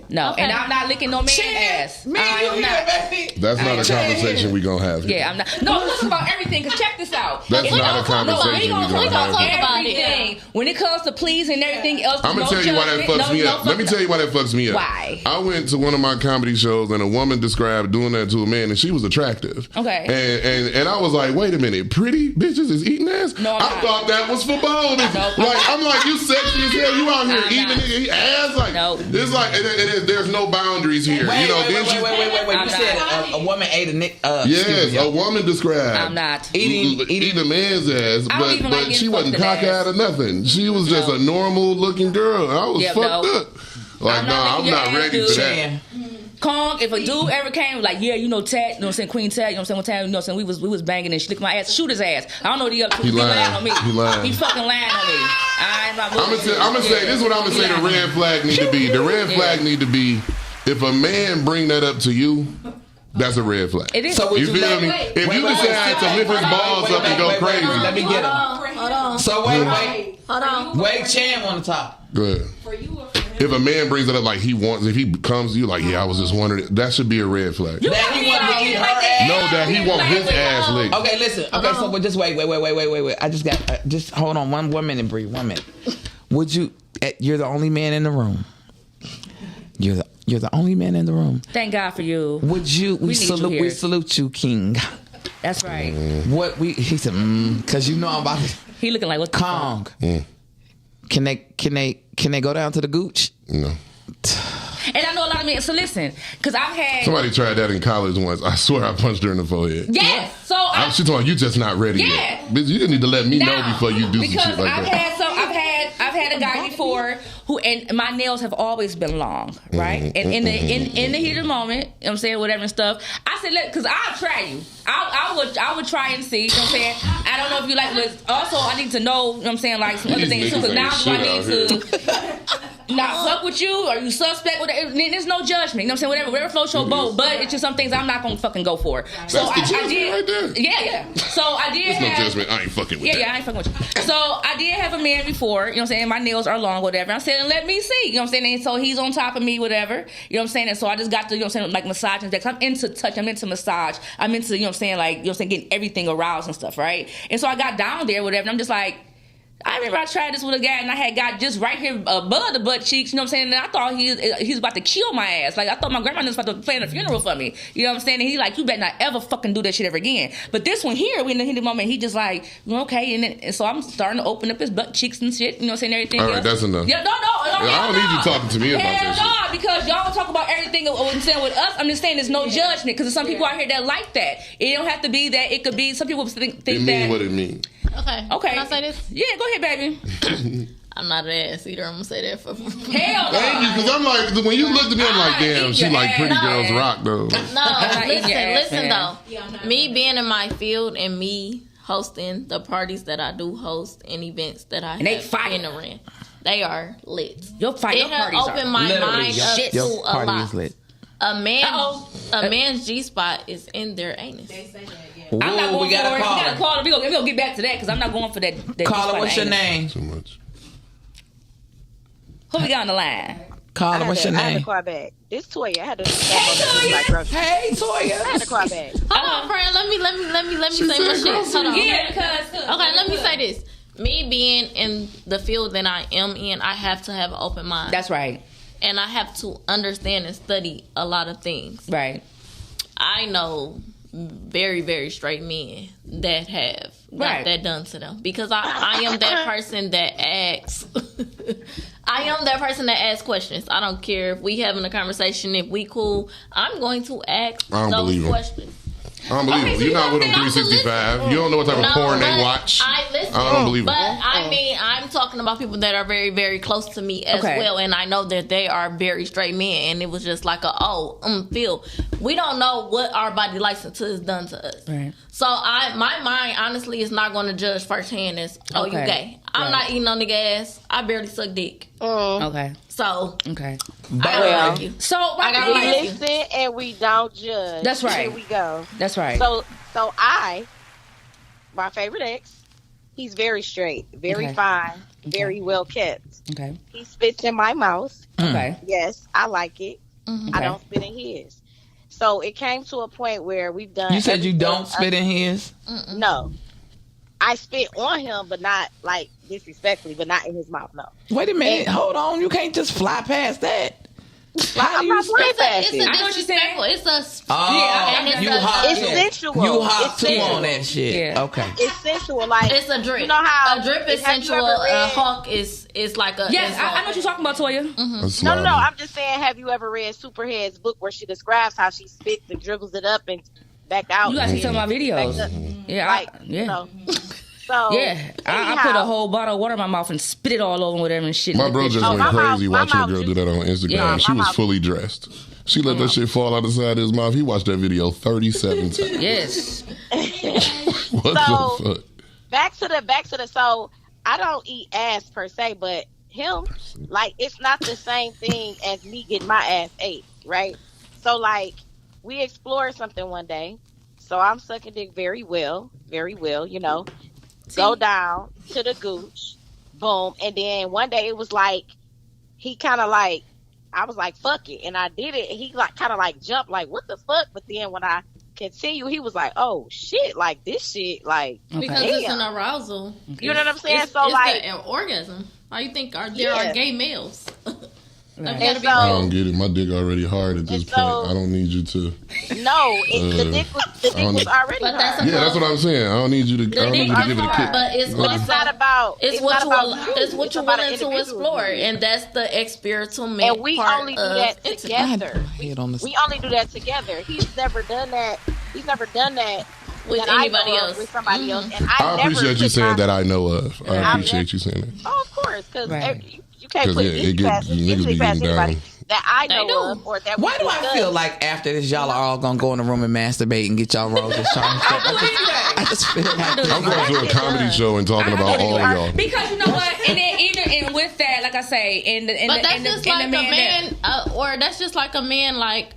Okay. And I'm not licking no man's ass. Man, I you am hear, not. baby? That's not a conversation we gonna have here. Yeah, I'm not. No, we're talking about everything. Cause check this out. That's It's not a conversation we gonna we gonna talk have. about it. everything. When it comes to pleasing and everything else, I'm gonna tell you why that fucks me up. Let me tell you why that fucks me up. Why? I went to one of my comedy shows and a woman described doing that to a man and she was attractive. Okay. And I was like, wait a minute, pretty bitches is eating ass? No, I'm I not. thought that was for bold. No, I'm like, you sexy as hell. You out here I'm eating not. nigga ass? Like, No. it's like, there's no boundaries here. Wait, you know, wait, then she- wait. I'm You said a woman ate a nick. Yes, a woman described. I'm not. Eating a man's ass, I don't even but like she getting wasn't fucked in the cockeyed or nothing. She was just a normal looking girl. I was Yeah, fucked no. up. Like, I'm no, not I'm licking your not ass, ready dude. for that. Chan. Kong, if a dude ever came like, yeah, you know, Tat, you know what I'm saying, Queen Tat, you know what I'm saying, one time, you know what I'm saying, we was banging and she licked my ass, shoot his ass. I don't know the other two. He lying. lying on me. He lying. He fucking lying on me. I'm I'm gonna say this is what I'm gonna say. The red flag need to be. The red flag need to be. If a man bring that up to you, that's a red flag. It is. So would You you feel let me? If you decide to lift his balls up and go crazy, Let me get him. Hold on. So wait. Hold on. Wait, Chan on the top. good. If a man brings it up like if he comes to you like, yeah, I was just wondering, that should be a red flag. That he want to eat her ass. No, that he want his ass licked. Okay, listen. Okay, so but just wait. I just got. Just hold on. 1 minute, Bree. 1 minute. Would you? You're the only man in the room. You're the only man in the room. Thank God for you. Would you? We need you salute. here. We salute you, King. That's right. What we? He said, because you know I'm about to. He looking like what the fuck? Kong. Can they go down to the gooch? No. And I know a lot of men. So listen, because I've had. Somebody tried that in college once. I swear I punched her in the forehead. Yes. So She told me, you just not ready Yeah. yet. Bitch, you need to let me know Now, before you do some because shit like I've that. had a a guy before and my nails have always been long, right? And in the heat of the moment, you know what I'm saying, whatever and stuff, I said, look, because I'll try you. I would try and see, you know what I'm saying? I don't know if you like, but also I need to know, you know what I'm saying, like some other things too, because now do I need to not fuck with you, or you suspect, whatever. There's no judgment, you know what I'm saying, whatever floats your boat, but it's just some things I'm not gonna fucking go for. So I did, right there. Yeah. So I did There's have, no judgment, I ain't fucking with that. Yeah, I ain't fucking with you. So I did have a man before, you know what I'm saying, my nails are long, whatever. I'm saying, let me see, you know what I'm saying, and so he's on top of me, whatever, you know what I'm saying, and so I just got to, you know what I'm saying, like massage and sex. I'm into touch, I'm into massage, I'm into, you know what I'm saying, like, you know what I'm saying, getting everything aroused and stuff, right? And so I got down there, whatever, and I'm just like, I remember I tried this with a guy and I had got just right here above the butt cheeks, you know what I'm saying? And I thought he was about to kill my ass. Like, I thought my grandma was about to plan a funeral for me. You know what I'm saying? And he like, you better not ever fucking do that shit ever again. But this one here, we in the heat of the moment, he just like, okay. And so I'm starting to open up his butt cheeks and shit, you know what I'm saying? Everything all right, else. that's enough. Yeah, no. I don't need you talking to me about that shit. Because y'all talk about everything I'm saying with us. I'm just saying there's no judgment, because there's some people out here that like that. It don't have to be that. It could be, some people think it mean that. What it mean. Okay. Can I say this? Yeah, go ahead, baby. I'm not an ass eater. I'm gonna say that for Hell no. Thank you, because I'm like, when you looked at me, I'm like, damn, she like pretty girls rock though. No, listen though. Me being in my field and me hosting the parties that I do host and events that I And they have fire. been around, they are lit. Your parties opened my mind up to Your a party lot. is lit. A man's G spot is in their anus. Ooh, I'm not going we got for a it. We got caller. to call him. We're going to get back to that, because I'm not going for that Caller, what's your name? Too much. Who we got on the line? Caller, what's your I had name? to call back. This Toya. I had to. Hey, I Toya. had to call back. Hold on, friend. Let me say my shit. Hold on. Yeah, because... Okay, let me say this. Me being in the field that I am in, I have to have an open mind. That's right. And I have to understand and study a lot of things. Right. I know very, very straight men that have got that done to them. Because I am that person that asks. I am that person that asks questions. I don't care if we having a conversation, if we cool. I'm going to ask I don't those believe 'em. questions. I don't believe it. You're not with them 365. You don't know what type of porn they watch. I don't believe it. But I mean, I'm talking about people that are very, very close to me as well, and I know that they are very straight men. And it was just like Phil, we don't know what our body likes until it's done to us. Right. So my mind honestly is not going to judge firsthand as you gay. I'm not eating on nigga ass. I barely suck dick. Okay. So Okay. I gotta like you. So, I gotta We like you. listen and we don't judge. That's right. Here we go. That's right. So my favorite ex, he's very straight, very fine, very well kept. Okay. He spits in my mouth. Okay. Yes, I like it. Mm-hmm. I don't spit in his. So it came to a point where we've done. You said you don't spit in his? No. I spit on him, but not like disrespectfully, but not in his mouth. No. Wait a minute. Hold on. You can't just fly past that. How do I'm you not playing past It's it. a I know what you're saying. disrespectful. It's a Oh, and you it's hot. It's sensual. You hot It's too sensual. on that shit. Yeah. Okay. It's sensual. Like it's a drip. You know how a drip is have you sensual. ever A read- hawk is like a. Yes, is I know what you're talking about, Toya. That's No. slimy. I'm just saying. Have you ever read Superhead's book where she describes how she spits and dribbles it up and back out? You gotta see some of my videos. Back up. Yeah. Like yeah. you know. So Yeah, I put a whole bottle of water in my mouth and spit it all over whatever and shit. My bro just went my mouth- crazy my watching a mouth girl do juicy. that on Instagram. Yeah, she my was mouth- fully dressed. She let that shit fall out the side of his mouth. He watched that video 37 times. Yes. What So- the fuck? back to the. So I don't eat ass per se, but him, like, it's not the same thing as me getting my ass ate, right? So like, we explored something one day. So I'm sucking dick very well, you know. Go down to the gooch, boom, and then one day it was like he kind of like I was like fuck it, and I did it. And he like kind of like jumped like what the fuck, but then when I continue, he was like oh shit, like this shit, like because damn. it's an arousal. You know what I'm saying? It's, So it's like an orgasm. How you think there Yeah. are gay males? Right. Gotta be so- I don't get it. My dick already hard at this And point. so- I don't need you to. no, the dick was already But that's hard. a- Yeah, that's what I'm saying. I don't need you to. I don't need you to give it a kick. But it's But it's not about It's what not about you it's what you're about willing an to individual. explore, and that's the experimental And we part only do of that intimacy. I had together. my head on the We only do that together. He's never done that. He's never done that with that I anybody know of else. with somebody else, and I never appreciate you took saying my- that I know of. I I've appreciate you saying that. Oh, of course, because Right. you can't 'Cause, put yeah, any it get- past niggas be anything past getting anybody down. that I They know do. of or that Why we do I discussed. feel like after this, y'all are all gonna go in the room and masturbate and get y'all roses charged up? I just feel like I'm going to do a comedy show and talking about all of y'all. Because you know what, and then even and with that, like I say, But that's just like a man, or that's just like a man, like,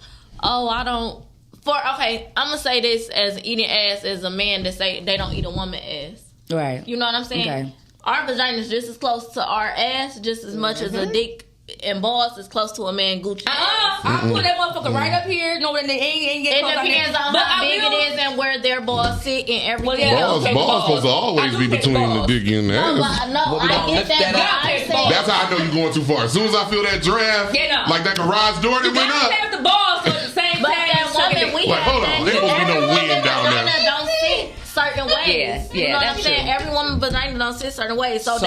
oh, I don't. I'm gonna say this as eating ass as a man that say they don't eat a woman ass. right. You know what I'm saying? Okay. Our vagina is just as close to our ass, just as much as a dick and balls is close to a man Gucci. I'll put that motherfucker right up here. No, it ain't It depends on how big it is and where their balls sit and everything else. Balls supposed to always be between the dick and the No, ass. I don't get lift that that. up. But I said, That's how I know you're going too far. As soon as I feel that draft, Yeah, no. like that garage door that went up. have the balls at the same but time. that woman, we Wait, have hold on. that. There supposed to be no Every wind woman down there. vagina don't sit certain ways. Yeah, you know what I'm that's saying? true. Every woman vagina don't sit certain ways. So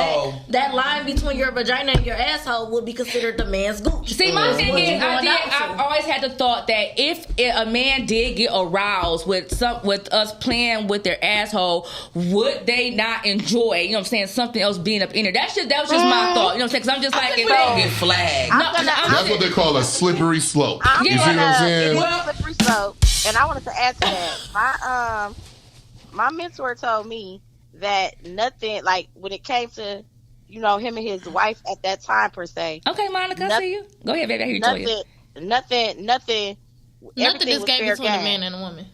that line between your vagina and your asshole would be considered the man's gooch. See, my thing What you is, going down to? I've always had the thought that if a man did get aroused with us playing with their asshole, would they not enjoy, you know what I'm saying, something else being up in there? That was just my thought, you know what I'm saying? Because I'm just like, we don't get flagged. That's what they call a slippery slope. You see what I'm saying? Slippery slope. And I wanted to add to that. My mentor told me that nothing, like when it came to, him and his wife at that time per se. Okay, Monica, I see you. Go ahead, baby. I hear you tell you. Nothing. Nothing Everything is was game fair between a game. man and a woman.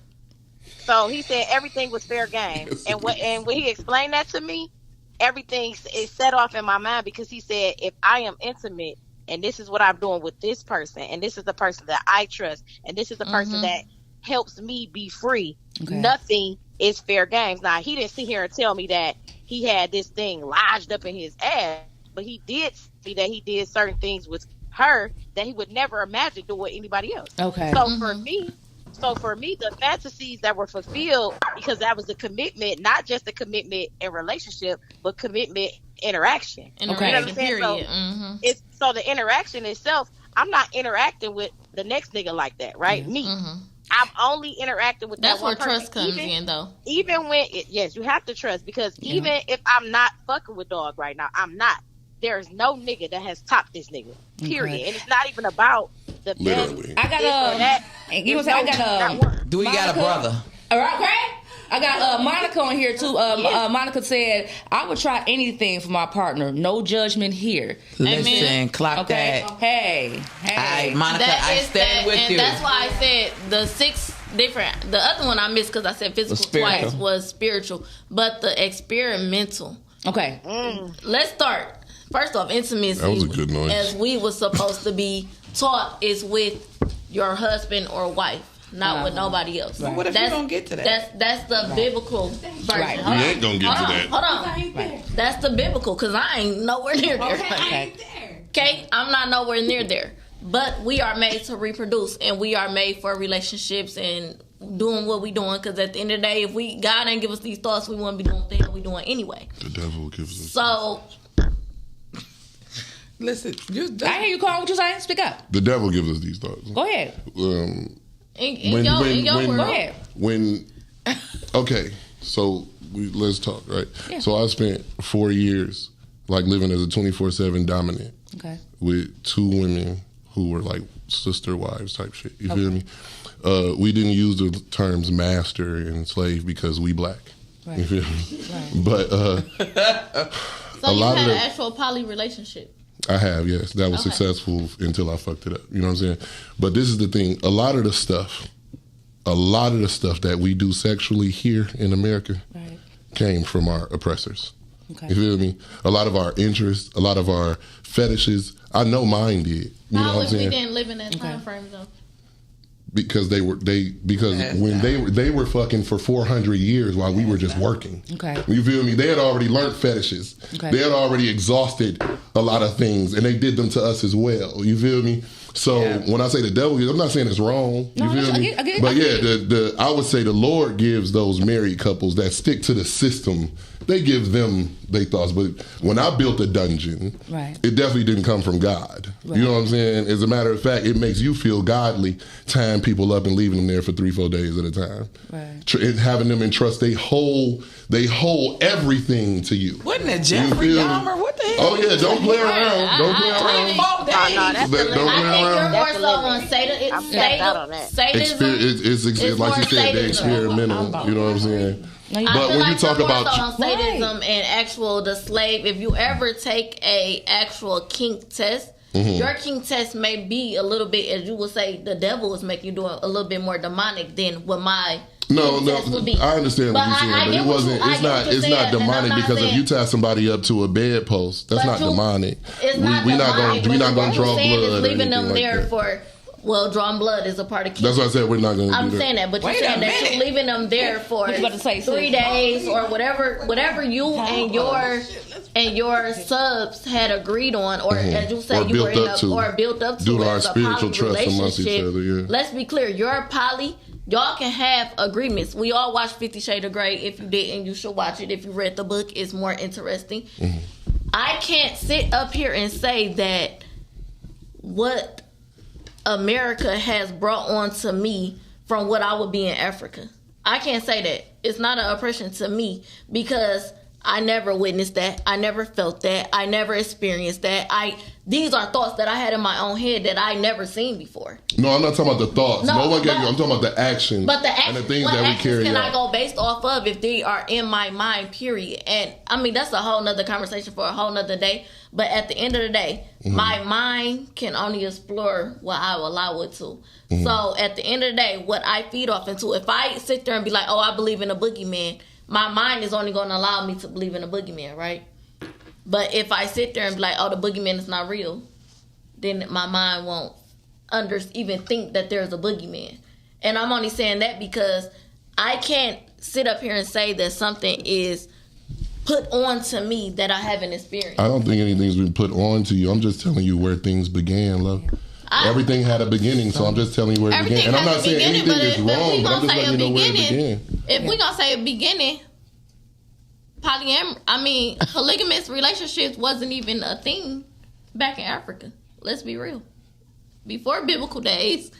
So he said everything was fair game, and when he explained that to me, everything is set off in my mind because he said if I am intimate and this is what I'm doing with this person, and this is the person that I trust, and this is the person that helps me be free, nothing is fair games. Now he didn't sit here and tell me that he had this thing lodged up in his ass, but he did see that he did certain things with her that he would never imagine doing with anybody else. Okay. So for me, the fantasies that were fulfilled because that was the commitment, not just the commitment in relationship, but commitment interaction. Interaction, You know what I'm saying? period. So the interaction itself, I'm not interacting with the next nigga like that, right? Me. I'm only interacting with That's that one where trust person. comes in, though. Even when, yes, you have to trust because even if I'm not fucking with dog right now, I'm not. There's no nigga that has topped this nigga. Period. Okay. And it's not even about the Literally. I got Do we got a brother? Okay. I got Monica on here too. Monica said, "I would try anything for my partner. No judgment here." Listen, clock Okay. that. Hey. All right, Monica, I stand with and you. that's why I said the 6 different. The other one I missed because I said physical spiritual. twice was spiritual, but the experimental. Okay. Let's start. First off, intimacy. That was a good noise. As we was supposed to be taught is with your husband or wife, not with nobody else. What if you don't get to that? That's the biblical version. Right. We ain't gonna get to that. Hold on. That's the biblical because I ain't nowhere near there. Okay, I'm not nowhere near there. But we are made to reproduce, and we are made for relationships and doing what we doing. Because at the end of the day, if God ain't give us these thoughts, we wouldn't be doing what the hell we doing anyway. The devil gives us. So Listen, I hear you calling. What you saying? Speak up. The devil gives us these thoughts. Go ahead. in your world, Go ahead. Okay, so let's talk, right? Yeah. So I spent 4 years like living as a 24/7 dominant with 2 women who were like sister wives type shit. You feel me? We didn't use the terms master and slave because we black. Right. You feel me? But so a you lot had of an actual poly relationship. I have, yes. That was successful until I fucked it up. You know what I'm saying? But this is the thing. A lot of the stuff that we do sexually here in America came from our oppressors. Okay. You feel me? A lot of our interests, a lot of our fetishes. I know mine did. You know How what I'm was we saying? didn't live in that time frame though? Because they were fucking for 400 years while we were just working. Okay. You feel me? They had already learned fetishes. Okay. They had already exhausted a lot of things, and they did them to us as well. You feel me? So when I say the devil, I'm not saying it's wrong. You feel me? I get but it. I would say the Lord gives those married couples that stick to the system they give them their thoughts. But when I built a dungeon, Right. it definitely didn't come from God. You know what I'm saying? As a matter of fact, it makes you feel godly tying people up and leaving them there for 3-4 days at a time. Right. Having them entrust they hold everything to you. Wasn't it Jeffrey feel me? Dahmer? What the hell? Oh yeah, don't play around. Don't play around. Oh, no, that's Don't play I think you're around. more That's so a on little I'm tapped out on that. sadism. It's like you said, the experimental. You know what I'm saying? No, you I But feel when like you talk you're more about so on sadism and actual the slave, if you ever take a actual kink test, your kink test may be a little bit, as you would say, the devil is making you do a little bit more demonic than what my No, kink test would be. I understand what But you're saying, I but get it what wasn't. you- I It's get not. what you're It's saying, not and I'm demonic not because if saying- you tie somebody up to a bedpost, that's But not demonic. It's not We're not demonic, going. We're not but going to draw what I'm saying blood is or leaving anything them like there that. for. Well, drawing blood is a part of kink. That's why I said we're not going to do I'm that. saying that, but you're Wait a saying that minute. you're leaving them there for What you about to say, 3 sis? days or whatever you and your subs had agreed on, or as you said, Or you were built in up a, to. or built up to Due to as our a spiritual poly trust amongst each relationship. other, yeah. Let's be clear, you're poly. Y'all can have agreements. We all watched 50 Shades of Grey. If you didn't, you should watch it. If you read the book, it's more interesting. I can't sit up here and say that what America has brought on to me from what I would be in Africa. I can't say that. It's not an oppression to me because I never witnessed that. I never felt that. I never experienced that. These are thoughts that I had in my own head that I never seen before. No, I'm not talking about the thoughts. No, No one gave but- you. I'm talking about the actions. But the and actions, the things what that we actions carry can I out. go based off of if they are in my mind, period? And I mean, that's a whole nother conversation for a whole nother day. But at the end of the day, my mind can only explore what I will allow it to. So at the end of the day, what I feed off into, if I sit there and be like, oh, I believe in a boogeyman, my mind is only going to allow me to believe in a boogeyman, right? But if I sit there and be like, oh, the boogeyman is not real, then my mind won't even think that there's a boogeyman. And I'm only saying that because I can't sit up here and say that something is put on to me that I haven't experienced. I don't think anything's been put on to you. I'm just telling you where things began, love. Everything had a beginning, so I'm just telling you where it Everything began. And I'm has not a saying beginning, anything but is if we wrong, but I'm gonna just say letting you a know where it beginning, began. if we're going to say a beginning, polygamous relationships wasn't even a thing back in Africa. Let's be real. Before biblical days,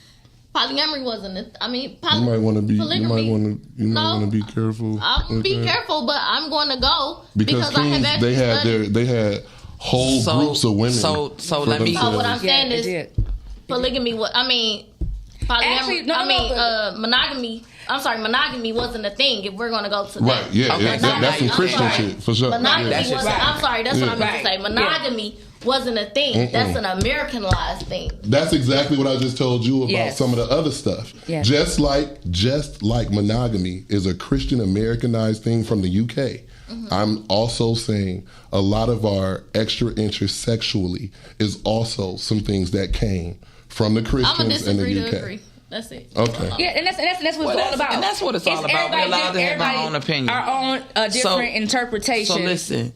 polyamory wasn't You might want to be. You might want to be careful. I'll with be that. careful, but I'm going to go Because I have kings, actually studied. they had whole groups of women. So for let me- So what I'm themselves. saying it is did. polygamy. Polyamory. Actually, no, Monogamy. I'm sorry, monogamy wasn't a thing. If we're gonna go to Right? that. Yeah, Okay, that's some I'm Christian sorry. shit for sure. Monogamy That's wasn't. just- I'm sorry, that's what I meant Right. to say. Monogamy wasn't a thing. That's an Americanized thing. That's exactly what I just told you about Yes. some of the other stuff. Yes. Just like monogamy is a Christian Americanized thing from the UK. I'm also saying a lot of our extra interest sexually is also some things that came from the I'm gonna Christians and the disagree UK. to agree. That's it. Okay. Yeah, and that's what it's Well, all that's- about. and that's what it's all about. We're everybody- allowed to have our everybody- own opinion. our own different interpretation. So listen,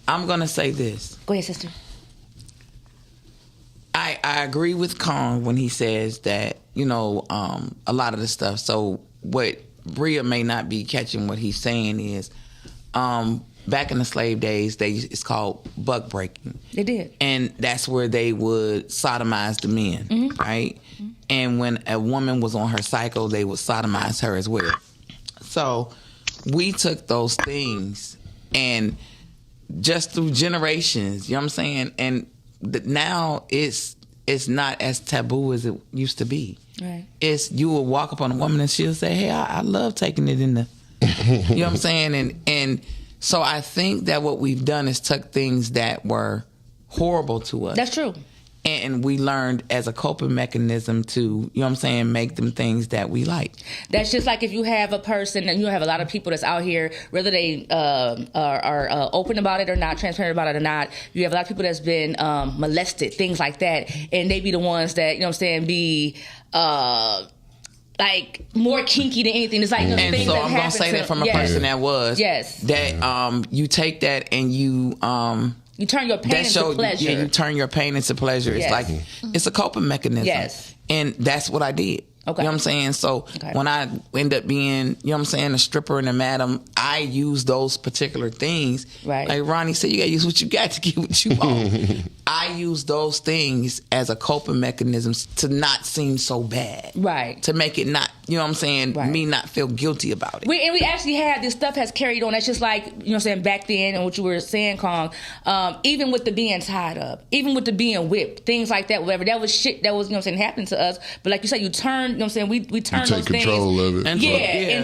I'm gonna say this. Go ahead, sister. I agree with Kong when he says that, a lot of the stuff. So what Bria may not be catching what he's saying is, back in the slave days, it's called buck breaking. They did. And that's where they would sodomize the men, right? And when a woman was on her cycle, they would sodomize her as well. So we took those things and just through generations, you know what I'm saying? And now it's not as taboo as it used to be. Right. It's you will walk up on a woman and she'll say, hey, I love taking it in the, you know what I'm saying? And so I think that what we've done is took things that were horrible to us. That's true. And we learned as a coping mechanism to, you know what I'm saying, make them things that we like. That's just like if you have a person, and you have a lot of people that's out here, whether they are open about it or not, transparent about it or not. You have a lot of people that's been molested, things like that, and they be the ones that, you know what I'm saying, be like more kinky than anything. It's like And things so that I'm gonna happen say to- that from a yes. person that was. Yes. That you take that and you You turn your pain that into show pleasure. you turn your pain into pleasure. It's Yes. like it's a coping mechanism. Yes. And that's what I did. Okay. You know what I'm saying? So when I end up being, you know what I'm saying, a stripper and a madam, I use those particular things. Right. Like Ronnie said, you got to use what you got to get what you want. I use those things as a coping mechanism to not seem so bad. Right. To make it not, you know what I'm saying, Right. me not feel guilty about it. We actually had this stuff has carried on. That's just like, you know what I'm saying, back then and what you were saying, Kong, even with the being tied up, even with the being whipped, things like that, whatever. That was shit that was, you know what I'm saying, happening to us. But like you said, you turn, you know what I'm saying, we turn You those take control things. of it. And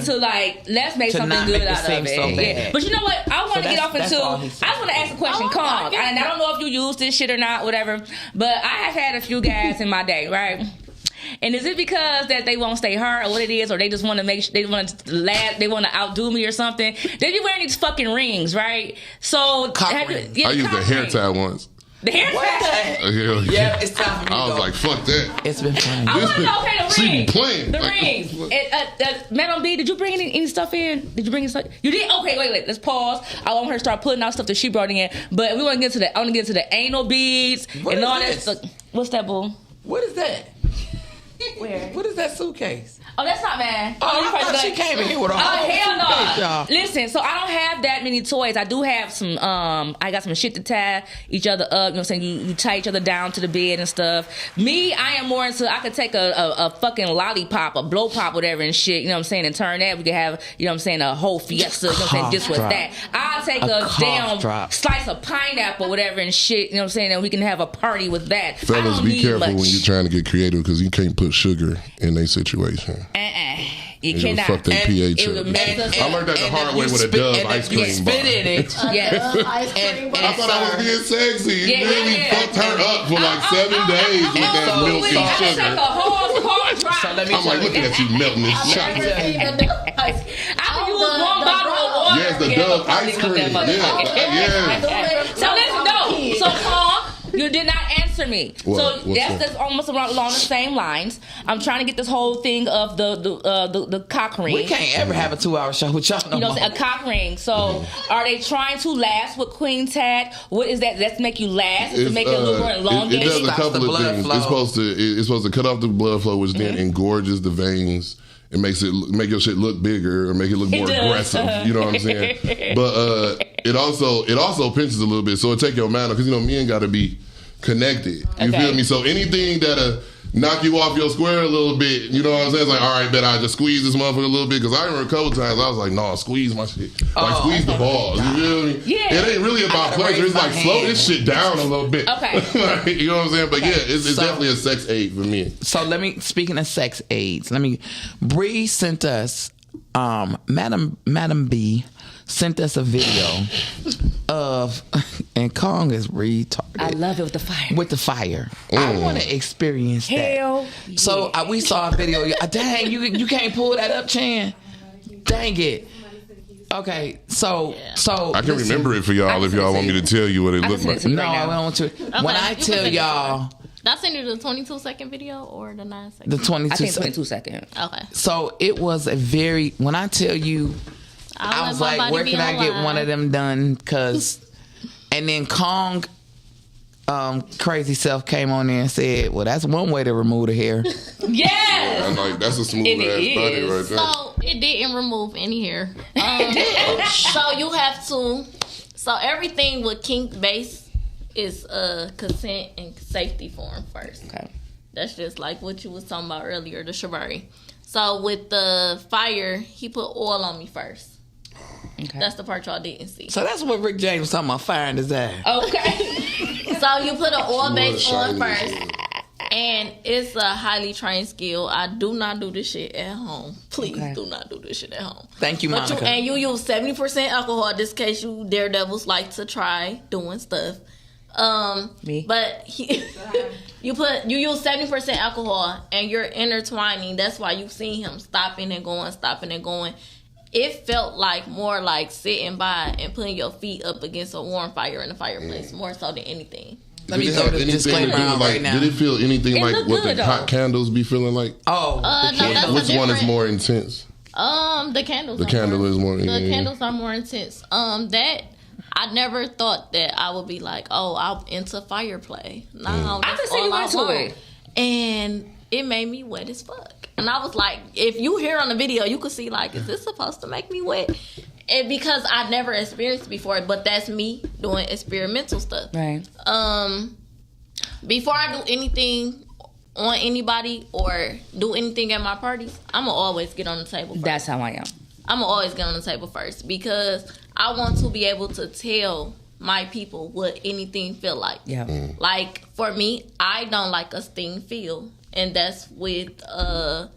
Into like, let's make To something not good make it out seem of it. so Yeah. bad. But you know what? I want to get off that's into, all I he just said. want to ask a question, Oh, Kong. I get And I don't know if you use this shit or not, whatever. But I have had a few guys in my day, right? And is it because that they won't stay hard or what it is, or they just want to make they want to laugh, they want to outdo me or something? They be wearing these fucking rings, right? So Cock rings. yeah, I used a cock hair ring. tie once. The hair tie. Yeah, it's time for me to I was go. like, fuck that. It's been fun. I want to know, okay, the She be rings. playing. The Like, rings. Madam B, did you bring any stuff in? Did you bring any stuff? You did? Okay, wait. Let's pause. I want her to start putting out stuff that she brought in. But we want to get to the, I want to get to the anal beads What and is all this? that stuff. What's that, boo? What is that? Where? What is that suitcase? Oh, that's not mine. Oh, you I thought she came in here with a Oh, whole hell suitcase, no. y'all. Listen, so I don't have that many toys. I do have some, I got some shit to tie each other up. You know what I'm saying? You tie each other down to the bed and stuff. Me, I am more into, I could take a fucking lollipop, a blow pop, whatever and shit, you know what I'm saying, and turn that. We could have, you know what I'm saying, a whole fiesta, you know what I'm saying, just with Cough that. I'll take A a cough damn drop. slice of pineapple, whatever and shit, you know what I'm saying, and we can have a party with that. I Fellas, don't be need careful much. when you're trying to get creative because you can't put sugar in a situation. You It'll cannot. fuck their pH It would up. mess us I up. learned that the And hard if way you with a spit- Dove and if ice you cream bar. spit in it. Yes. Ice cream And- bar. I thought I was being sexy. Yeah, And then we yeah. fucked her up for like 7 days with that so- milk so- and I take a sugar. whole car drop. So let me I'm like, tell looking you. at you melting this chocolate. I can use one bottle of water. Yes, the Yeah, Dove I'm ice fucking cream. with that Yeah, motherfucker. yeah. So listen, no. So Paul, you did not answer me. What? So What's that? that's almost along the same lines. I'm trying to get this whole thing of the cock ring. We can't ever have a 2-hour show with y'all no You know, more. a cock ring. So, are they trying to last with Queen Tat? What is that? That's to make you last? Is to make your liver It elongate? does a Stops couple the of blood things. flow. It's supposed to cut off the blood flow, which then engorges the veins. It makes it make your shit look bigger or make it look more does. aggressive. You know what I'm saying? But it also pinches a little bit, so it take your mana because men got to be connected. You Okay. feel me? So anything that'll knock you off your square a little bit, you know what I'm saying? It's like, all right, bet I just squeeze this motherfucker a little bit because I remember a couple times I was like, no, squeeze my shit, like squeeze the balls. You feel me? Yeah. It ain't really about gotta pleasure. raise It's like my slow hand. this shit down a little bit. Okay. Like, you know what I'm saying? But yeah, it's So- definitely a sex aid for me. So let me, speaking of sex aids, Bree sent us, Madam B sent us a video of, and Kong is retarded. I love it with the fire. With the fire. I want to experience that. Hell. So we saw a video. Dang, you can't pull that up, Chan. Dang it. Okay, so I can remember it for y'all if y'all want me to tell you what it I looked can like. send it no, right now. I don't want to. When I you can tell send it. y'all Did I send you the 22-second video or the 9-second? the 22, I think 22 seconds. Okay. so it was a very. When I tell you, I was like, where can I get one of them done? And then Kong, crazy self came on there and said, well, that's one way to remove the hair. Yes. I'm like, that's a smooth It ass body is. right there. So it didn't remove any hair. So you have to. So everything with kink base is consent and safety form first. Okay. That's just like what you was talking about earlier, the shibari. So with the fire, he put oil on me first. Okay. That's the part y'all didn't see. So that's what Rick James was talking about, fire in his ass. Okay. So you put an oil base on Shiny. first. And it's a highly trained skill. I do not do this shit at home. Please Okay. do not do this shit at home. Thank you, But Monica. you use 70% alcohol. In this case, you daredevils like to try doing stuff. Me? But you use 70% alcohol and you're intertwining. That's why you've seen him stopping and going. It felt like more like sitting by and putting your feet up against a warm fire in the fireplace, more so than anything. Let me Did it throw have this anything to disclaimer do out with, right now. Did it feel anything It like looked what good, the hot though. candles be feeling like? Oh, No, that's Which one is different- more intense? The candles. The are candle more, is more- The yeah. candles are more intense. That I never thought that I would be like, oh, I'm into fire play. No, I that's can see all you I into want. it. And it made me wet as fuck. And I was like, if you hear on the video, you could see like, is this supposed to make me wet? And because I never experienced it before, but that's me doing experimental stuff. Right. Before I do anything on anybody or do anything at my parties, I'm gonna always get on the table first. That's how I am. I'm gonna always get on the table first because I want to be able to tell my people what anything feel like. Yeah. Like for me, I don't like a sting feel, and that's with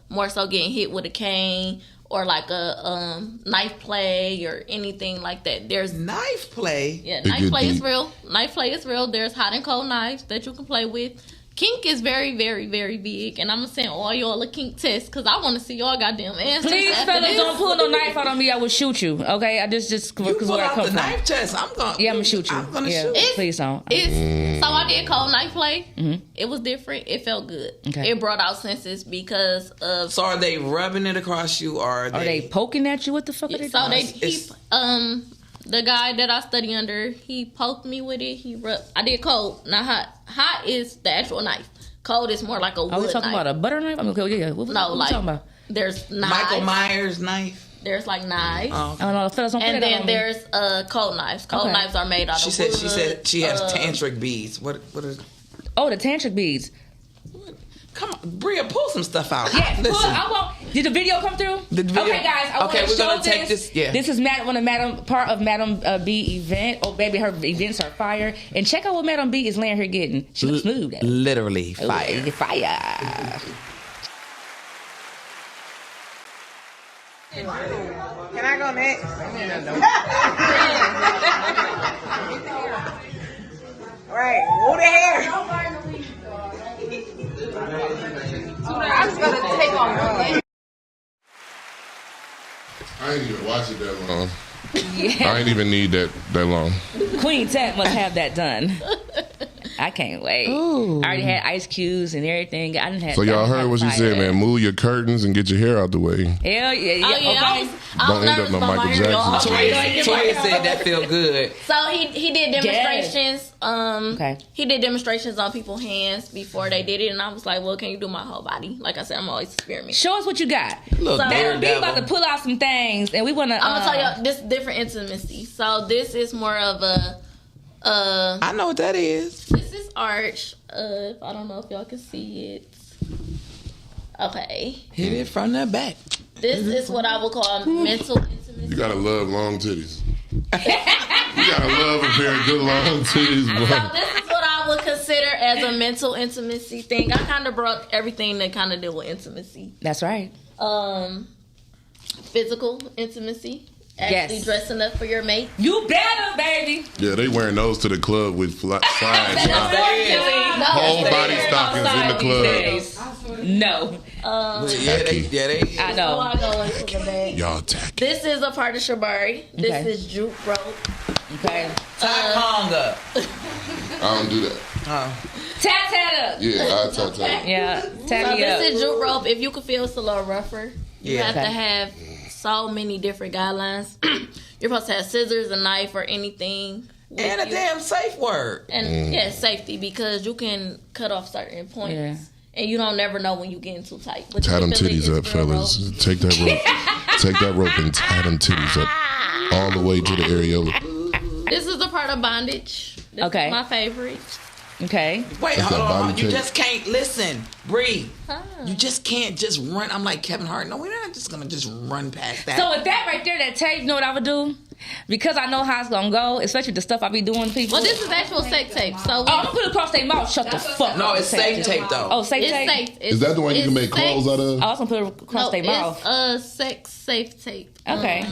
more so getting hit with a cane or like a knife play or anything like that. There's Knife play. yeah, It knife get play is deep. real. Knife play is real. There's hot and cold knives that you can play with. Kink is very, very, very big, and I'm gonna send all y'all a kink test because I want to see y'all goddamn answers. Please, after fellas, this. don't pull no knife out on me. I will shoot you. Okay, I just You because pull where I out come the from. knife test. I'm gonna. Yeah, I'm gonna shoot you. I'm gonna yeah, shoot. please don't. So I did cold knife play. It was different. It felt good. Okay. It brought out senses because of So are they rubbing it across you, or Are they poking at you? What the fuck are they so doing? the guy that I study under, he poked me with it. He rubbed. I did cold, not hot. Hot is the actual knife. Cold is more like a wood Are we talking knife. about a butter knife? I mean, okay, yeah. What No, we like talking about? there's knives. Michael Myers knife? There's like knives. Oh. I don't know. Fellas, don't put And that then on me. there's cold knives. Cold Okay. knives are made out She of said. wood. She said she has tantric beads. What is? Oh, the tantric beads. Come on, Bria, pull some stuff out. Yes, pull, Listen. I want. Did the video come through? The video- Okay, guys. I Okay, want we're to gonna show take this- yeah. This is part of Madam B event. Oh, baby, her events are fire. And check out what Madam B is laying here getting. She looks smooth. Literally fire. Ooh, fire. Can I go next? Right, who the hair? I'm just gonna take off. I ain't even watch it that long. I ain't even need that long. Queen Tat must have that done. I can't wait. Ooh. I already had ice cubes and everything. I didn't have. So y'all heard what she said, man. Move your curtains and get your hair out the way. Hell yeah, yeah. Oh yeah, Okay. I Don't was end up nervous no about my Michael hair, y'all. Jackson. Toya said that feel good. So he did demonstrations. Okay. He did demonstrations on people's hands before they did it, and I was like, "Well, can you do my whole body?" Like I said, I'm always experimenting. Show us what you got. Look, Madam B daredevil. about to pull out some things, and we want to. I'm gonna tell y'all this different intimacy. So this is more of a. I know what that is. This is arch. I don't know if y'all can see it. Okay. Hit it from the back. This is what I would call mental intimacy. You gotta love long titties. You gotta love a pair of good long titties, So bro. this is what I would consider as a mental intimacy thing. I kind of brought everything that kind of deal with intimacy. That's right. Physical intimacy. Actually Yes. dressing up for your mate. You better, baby. Yeah, they wearing those to the club with slides now. No, Whole it's body very stockings in the outside club. No, Yeah, they. I So know. I go into the bag. Y'all tacky. This is a part of Shibari. This Okay. is jute rope. Okay. Tie Kong up. I don't do that. Tat up. Yeah, I tap. Yeah, So tatty up. this is jute rope. If you can feel it's a little rougher, you Yeah. have Okay. to have so many different guidelines. You're supposed to have scissors, a knife, or anything. with And a you. damn safe word. And yeah, safety, because you can cut off certain points. Yeah. And you don't never know when you're getting too tight. But Tie them typically titties it's up, real fellas. rope. Take that rope. Take that rope and tie them titties up all the way to the areola. This is a part of bondage. This Okay. is my favorite. Okay. Wait, That's hold that on. body You tape. just can't listen, Bree. Huh. You just can't just run. I'm like Kevin Hart. No, we're not just gonna just run past that. So with that right there, that tape, you know what I would do? Because I know how it's gonna go, especially the stuff I be doing to people. Well, this is actual sex tape. So Oh, I'm gonna put it across their mouth. Shut the fuck up. no, it's safe tape though. Oh, safe it's tape. safe. Is that the one you can make clothes out of? Oh, I was gonna put it across their mouth. It's a sex safe tape. Okay.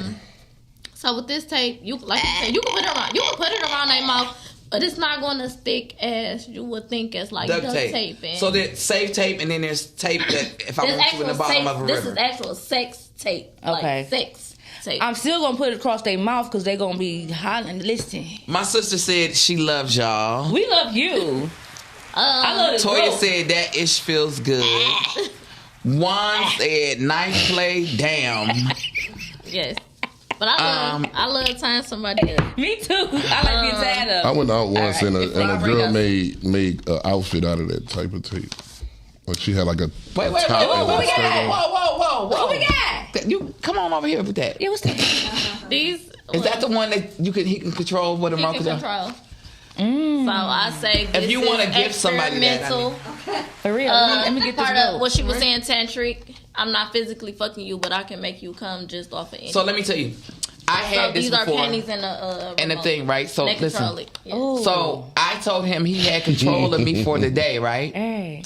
So with this tape, you like you said, you can put it around. You can put it around their mouth, but it's not going to stick as you would think as like Duct duct tape. tape. And So there's safe tape, and then there's tape that if I this want you in the actual bottom safe, of a this river. is actual sex tape. Okay. Like sex tape. I'm still gonna put it across their mouth because they're gonna be hollering. Listen, My sister said she loves y'all. we love you. I love this Toya rope. said that ish feels good. Juan said knife play. Damn. Yes. But I love tying somebody up. Me too. I like being tied up. I went out once All and right. a girl made an outfit out of that type of tape. Like she had like a Wait, top and whoa, a skirt on. whoa. What we got? You come on over here with that. Yeah, what's that? These Is that the one that he can control with a he remote can control? control. So I say this If you want wanna give somebody that, For real. Let me get this part of vote. what she was saying, tantric. I'm not physically fucking you, but I can make you come just off of anything. So let me tell you, I had this these before. are panties and a and the remote. thing, right? So They control listen. it. Yeah. Oh. So I told him he had control of me for the day, right? Hey.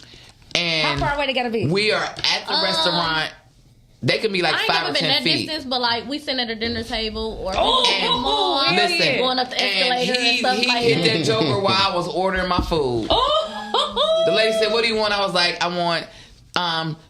How And far away they gotta be? we are at the restaurant. They can be like I ain't 5 never or been 10 that feet. distance, but like we sitting at a dinner table or Oh, we go to the mall, Listen, going up the escalator and, stuff he like hit that. that joker while I was ordering my food. Oh. The lady said, "What do you want?" I was like, "I want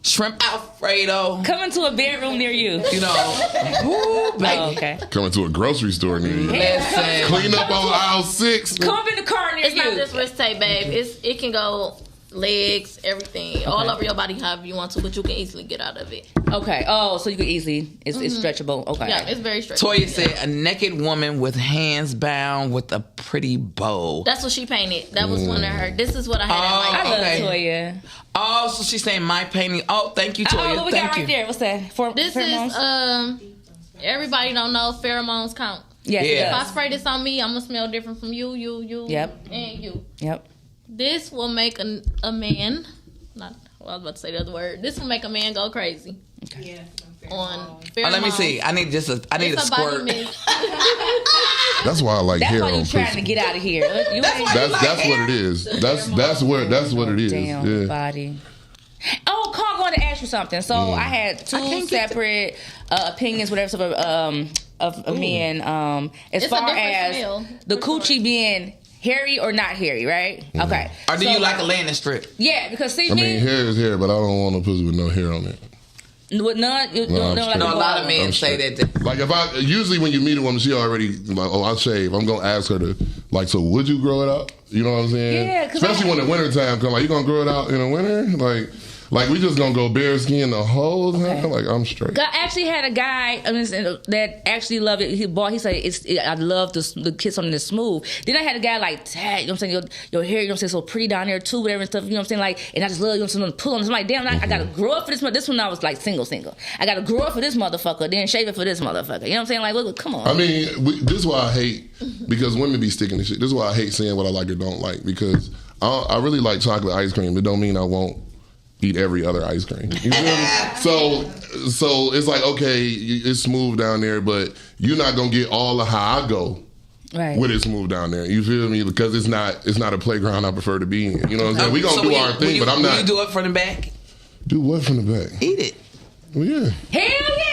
shrimp Alfredo." Coming to a bedroom near you. You know, ooh, baby. Oh, okay. Coming to a grocery store near you. Listen, Clean up on aisle 6. Come up in the car near It's you. not just wrist tape, babe. It can go legs, everything, all over your body, however you want to, but you can easily get out of it. Okay. Oh, so you can easily. It's stretchable. Okay. Yeah, it's very stretchable. Toya said, "A naked woman with hands bound with a pretty bow." That's what she painted. That was one of her. This is what I had I in my love Okay. Toya. Oh, so she's saying my painting. Oh, thank you, Toya. Oh, what we Thank got you. right there? What's that? This pheromones? is everybody don't know pheromones count. Yes, Yeah. it If I does. spray this on me, I'm gonna smell different from you, Yep. and you. Yep. This will make a man. Not. Well, I was about to say the other word. This will make a man go crazy. On pheromones. Oh, let me see. I need It's a a body squirt. mist. That's why I like That's hair why on you trying pussy. to get out of here. You ain't That's what it is. That's what it is. damn Yeah. body. Oh, Carl, I wanted to ask you something. So I had two separate opinions, whatever, of men. As It's a far different as smell, the for coochie being hairy or not hairy, right? Okay. Or do So- you like a landing strip? Yeah, because see I me mean, hair is hair, but I don't want no pussy with no hair on it. with none. You No, don't I'm like straight. No, a lot of ball. men I'm say straight. that. Like if I usually when you meet a woman, she already like, oh, I shave. I'm gonna ask her to like, so would you grow it out? You know what I'm saying? Yeah, 'cause especially when the winter time come. Like you gonna grow it out in the winter? Like we just gonna go bare skin the whole time? Like I'm straight. I actually had a guy that actually loved it. He said, I love the kiss on this smooth. Then I had a guy like, Tag, you know what I'm saying? Your hair, you know what I'm saying, so pretty down there too, whatever and stuff, you know what I'm saying? Like, and I just love, you know what I'm saying, pull on this. I'm like, damn, I gotta grow up for this. This one I was like single. I gotta grow up for this motherfucker, then shave it for this motherfucker. You know what I'm saying? Like, look, come on. I mean, this is why I hate, because women be sticking to shit. This is why I hate saying what I like or don't like, because I really like chocolate ice cream. It don't mean I won't eat every other ice cream. You feel me? So it's like, okay, it's smooth down there, but you're not gonna get all of how I go right. with it smooth down there. You feel me? Because it's not a playground I prefer to be in. You know what I'm saying? We gonna So do will our you- thing, will but I'm you- not. Will you do it from the back? Do what from the back? Eat it. Well, yeah. Hell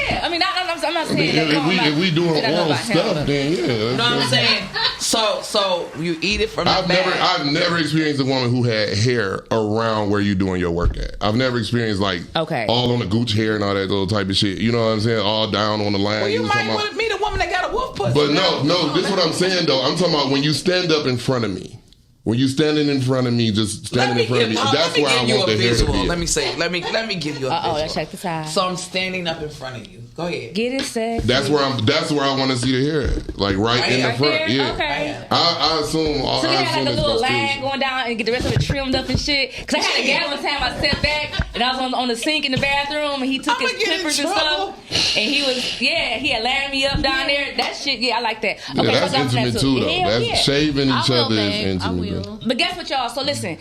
yeah. I mean, I'm not saying that. If we doing I don't know oral about him. stuff, then yeah. You know what I'm saying? So you eat it from the back. I've never experienced a woman who had hair around where you doing your work at. I've never experienced like all on the gooch hair and all that little type of shit. You know what I'm saying? All down on the line. Well, you was might talking about- want to meet a woman that got a wolf pussy. But no, this is what I'm saying though. I'm talking about when you stand up in front of me. When you standing in front of me, just standing in front of me. That's where I want the hair to be. Let me give you a visual. Let's check this out. So I'm standing up in front of you. Go ahead. Get it sexy. That's where I want to see the hair, like right in the front. There? Yeah. Okay. I assume. So they I had assume like a it's little my line skills. going down and get the rest of it trimmed up and shit. Cause I had a guy one time I sat back and I was on the sink in the bathroom and he took his clippers and stuff and he had lined me up down there. That shit, yeah, I like that. Yeah, Okay, that's so that's intimate too, though. Hell That's yeah. shaving each I will, other is babe. I intimate. will. But guess what, y'all? So listen.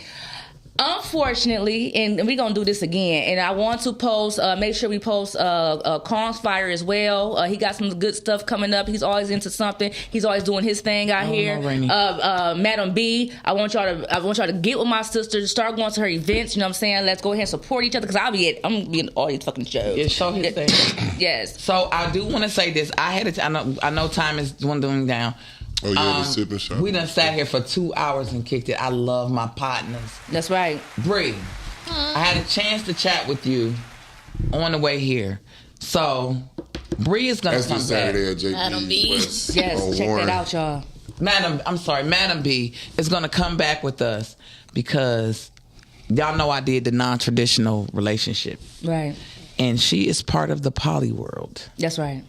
Unfortunately, and we're gonna do this again, and I want to post, make sure we post Kong's Fire as well. He got some good stuff coming up. He's always into something. He's always doing his thing out here. No, Madam B, I want y'all to get with my sister, start going to her events. You know what I'm saying? Let's go ahead and support each other because I'm gonna be in all these fucking shows. Yeah, show his thing. Yes. So I do want to say this. I know time is dwindling down. Oh yeah, the sipping shot. We done sat here for 2 hours and kicked it. I love my partners. That's right. Bree, I had a chance to chat with you on the way here. So Bree is gonna That's come this back. Saturday at Madam B. JP's West. Yes, on check Warren. that out, y'all. Madam B is gonna come back with us because y'all know I did the non-traditional relationship. Right. And she is part of the poly world. That's right.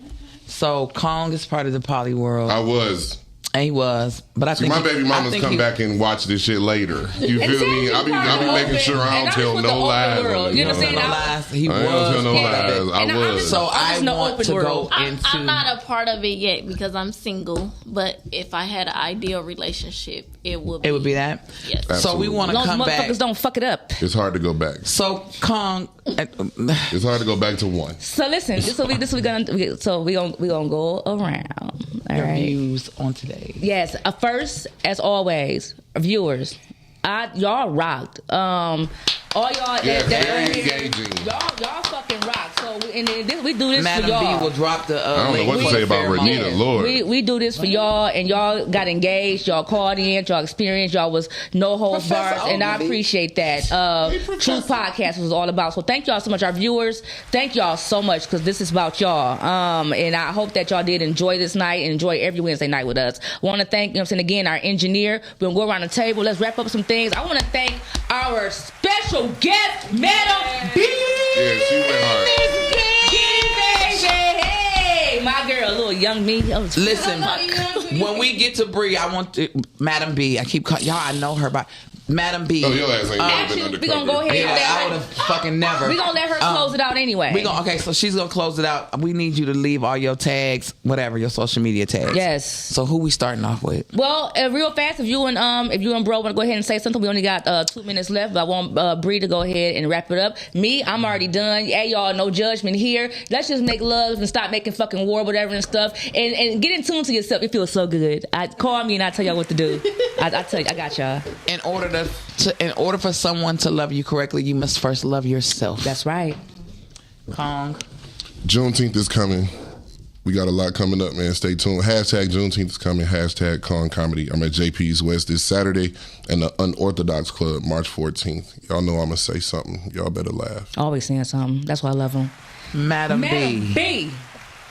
So Kong is part of the poly world. I was. And he was, but I See, think my baby mamas come back and watch this shit later. You feel me? I be making sure I don't tell no lies. You know what I'm saying? No lies. He I ain't gonna tell no lies. I was. So I want to go into. I'm not a part of it yet because I'm single. But if I had an ideal relationship, it would be that. Yes. Absolutely. So we want to come back. Motherfuckers don't fuck it up. It's hard to go back. So Kong, it's hard to go back to one. So listen, this we gonna go around. All your right. views on today. Yes. First, as always, viewers, y'all rocked. All y'all, very engaging. Y'all fucking rock. So we do this Madam for y'all. B will drop the. I don't know what to say about Renita. Lord, we do this for y'all, and y'all got engaged. Y'all called in. Y'all experienced. Y'all was no holds bars, and I appreciate that. True Podcast was all about. So thank y'all so much, our viewers. Thank y'all so much because this is about y'all. And I hope that y'all did enjoy this night and enjoy every Wednesday night with us. Want to thank, again, our engineer. We're gonna go around the table. Let's wrap up some things. I want to thank our special guest, Madam B. Yeah, she went hard. Hey, my girl, little young me. Listen, when we get to Bree, I want to, Madam B. I keep calling y'all. I know her by Madam B. Oh, your ass ain't never been undercover. We gonna go ahead. Yeah, I would have fucking never. We gonna let her close it out anyway. Okay, so she's gonna close it out. We need you to leave all your tags, whatever your social media tags. Yes. So who we starting off with? Well, real fast, if you and bro want to go ahead and say something, we only got 2 minutes left. But I want Bree to go ahead and wrap it up. Me, I'm already done. Hey, y'all, no judgment here. Let's just make love and stop making fucking war, whatever and stuff, and get in tune to yourself. It feels so good. Call me and I tell y'all what to do. I tell you, I got y'all. In order for someone to love you correctly, you must first love yourself. That's right. Kong. Juneteenth is coming. We got a lot coming up, man. Stay tuned. Hashtag Juneteenth is coming. Hashtag Kong Comedy. I'm at JP's West this Saturday and the Unorthodox Club March 14th. Y'all know I'm going to say something. Y'all better laugh. Always saying something. That's why I love him. Madam B.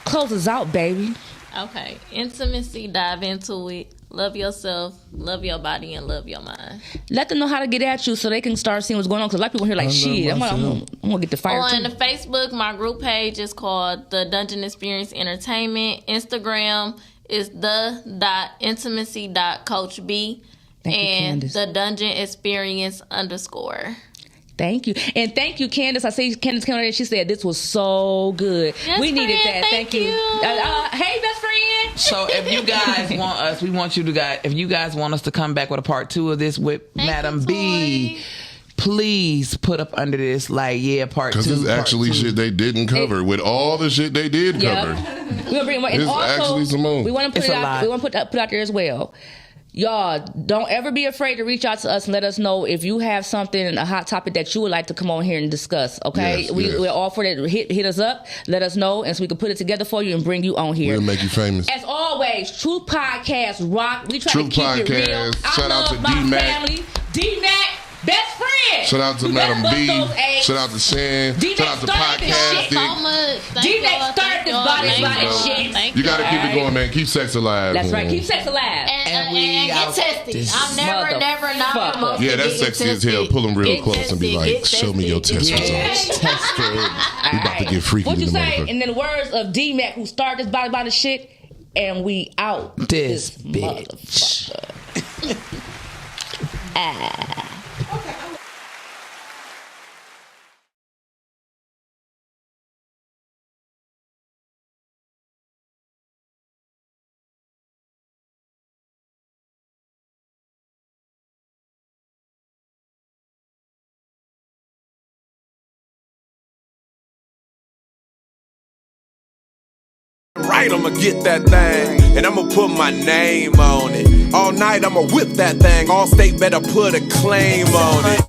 Close us out, baby. Okay. Intimacy, dive into it. Love yourself, love your body, and love your mind. Let them know how to get at you so they can start seeing what's going on. Because a lot of people here like, shit, I'm gonna get the fire On too. the Facebook, my group page is called The Dungeon Experience Entertainment. Instagram is the.intimacy.coachb. And The Dungeon Experience _ Thank you. And thank you, Candace. I see Candace came out and she said this was so good. Yes, we needed friend, that. Thank you. Hey, best friend. So if you guys want us, if you guys want us to come back with a part 2 of this with Madam B, please put up under this part 2. Because it's actually shit they didn't cover. With all the shit they did cover. We'll bring more. And it's also, actually some more. We want to put it out. We want to put out there as well. Y'all, don't ever be afraid to reach out to us and let us know if you have something, a hot topic that you would like to come on here and discuss, okay? Yes, we're all for that. Hit us up, let us know, and so we can put it together for you and bring you on here. We'll make you famous. As always, True Podcast rock. We try True to keep Podcast. it real. Shout out to D-Mac. D-Mac, best friend. Shout out to Madam B. Shout out to Shan. Shout out to Podcast. D-Mac started this body shit. You got to keep it going, man. Keep sex alive. That's man. right. Keep sex alive. And get tested. I'm never not emotional. Yeah, that's sexy as hell. Pull them real close and be like, show me your test results. We about to get freaky What you in the say? motherfucker. In the words of D-Mac, who started this body shit, and we out this bitch. Right, I'ma get that thing, and I'ma put my name on it. All night, I'ma whip that thing. All state better put a claim on it.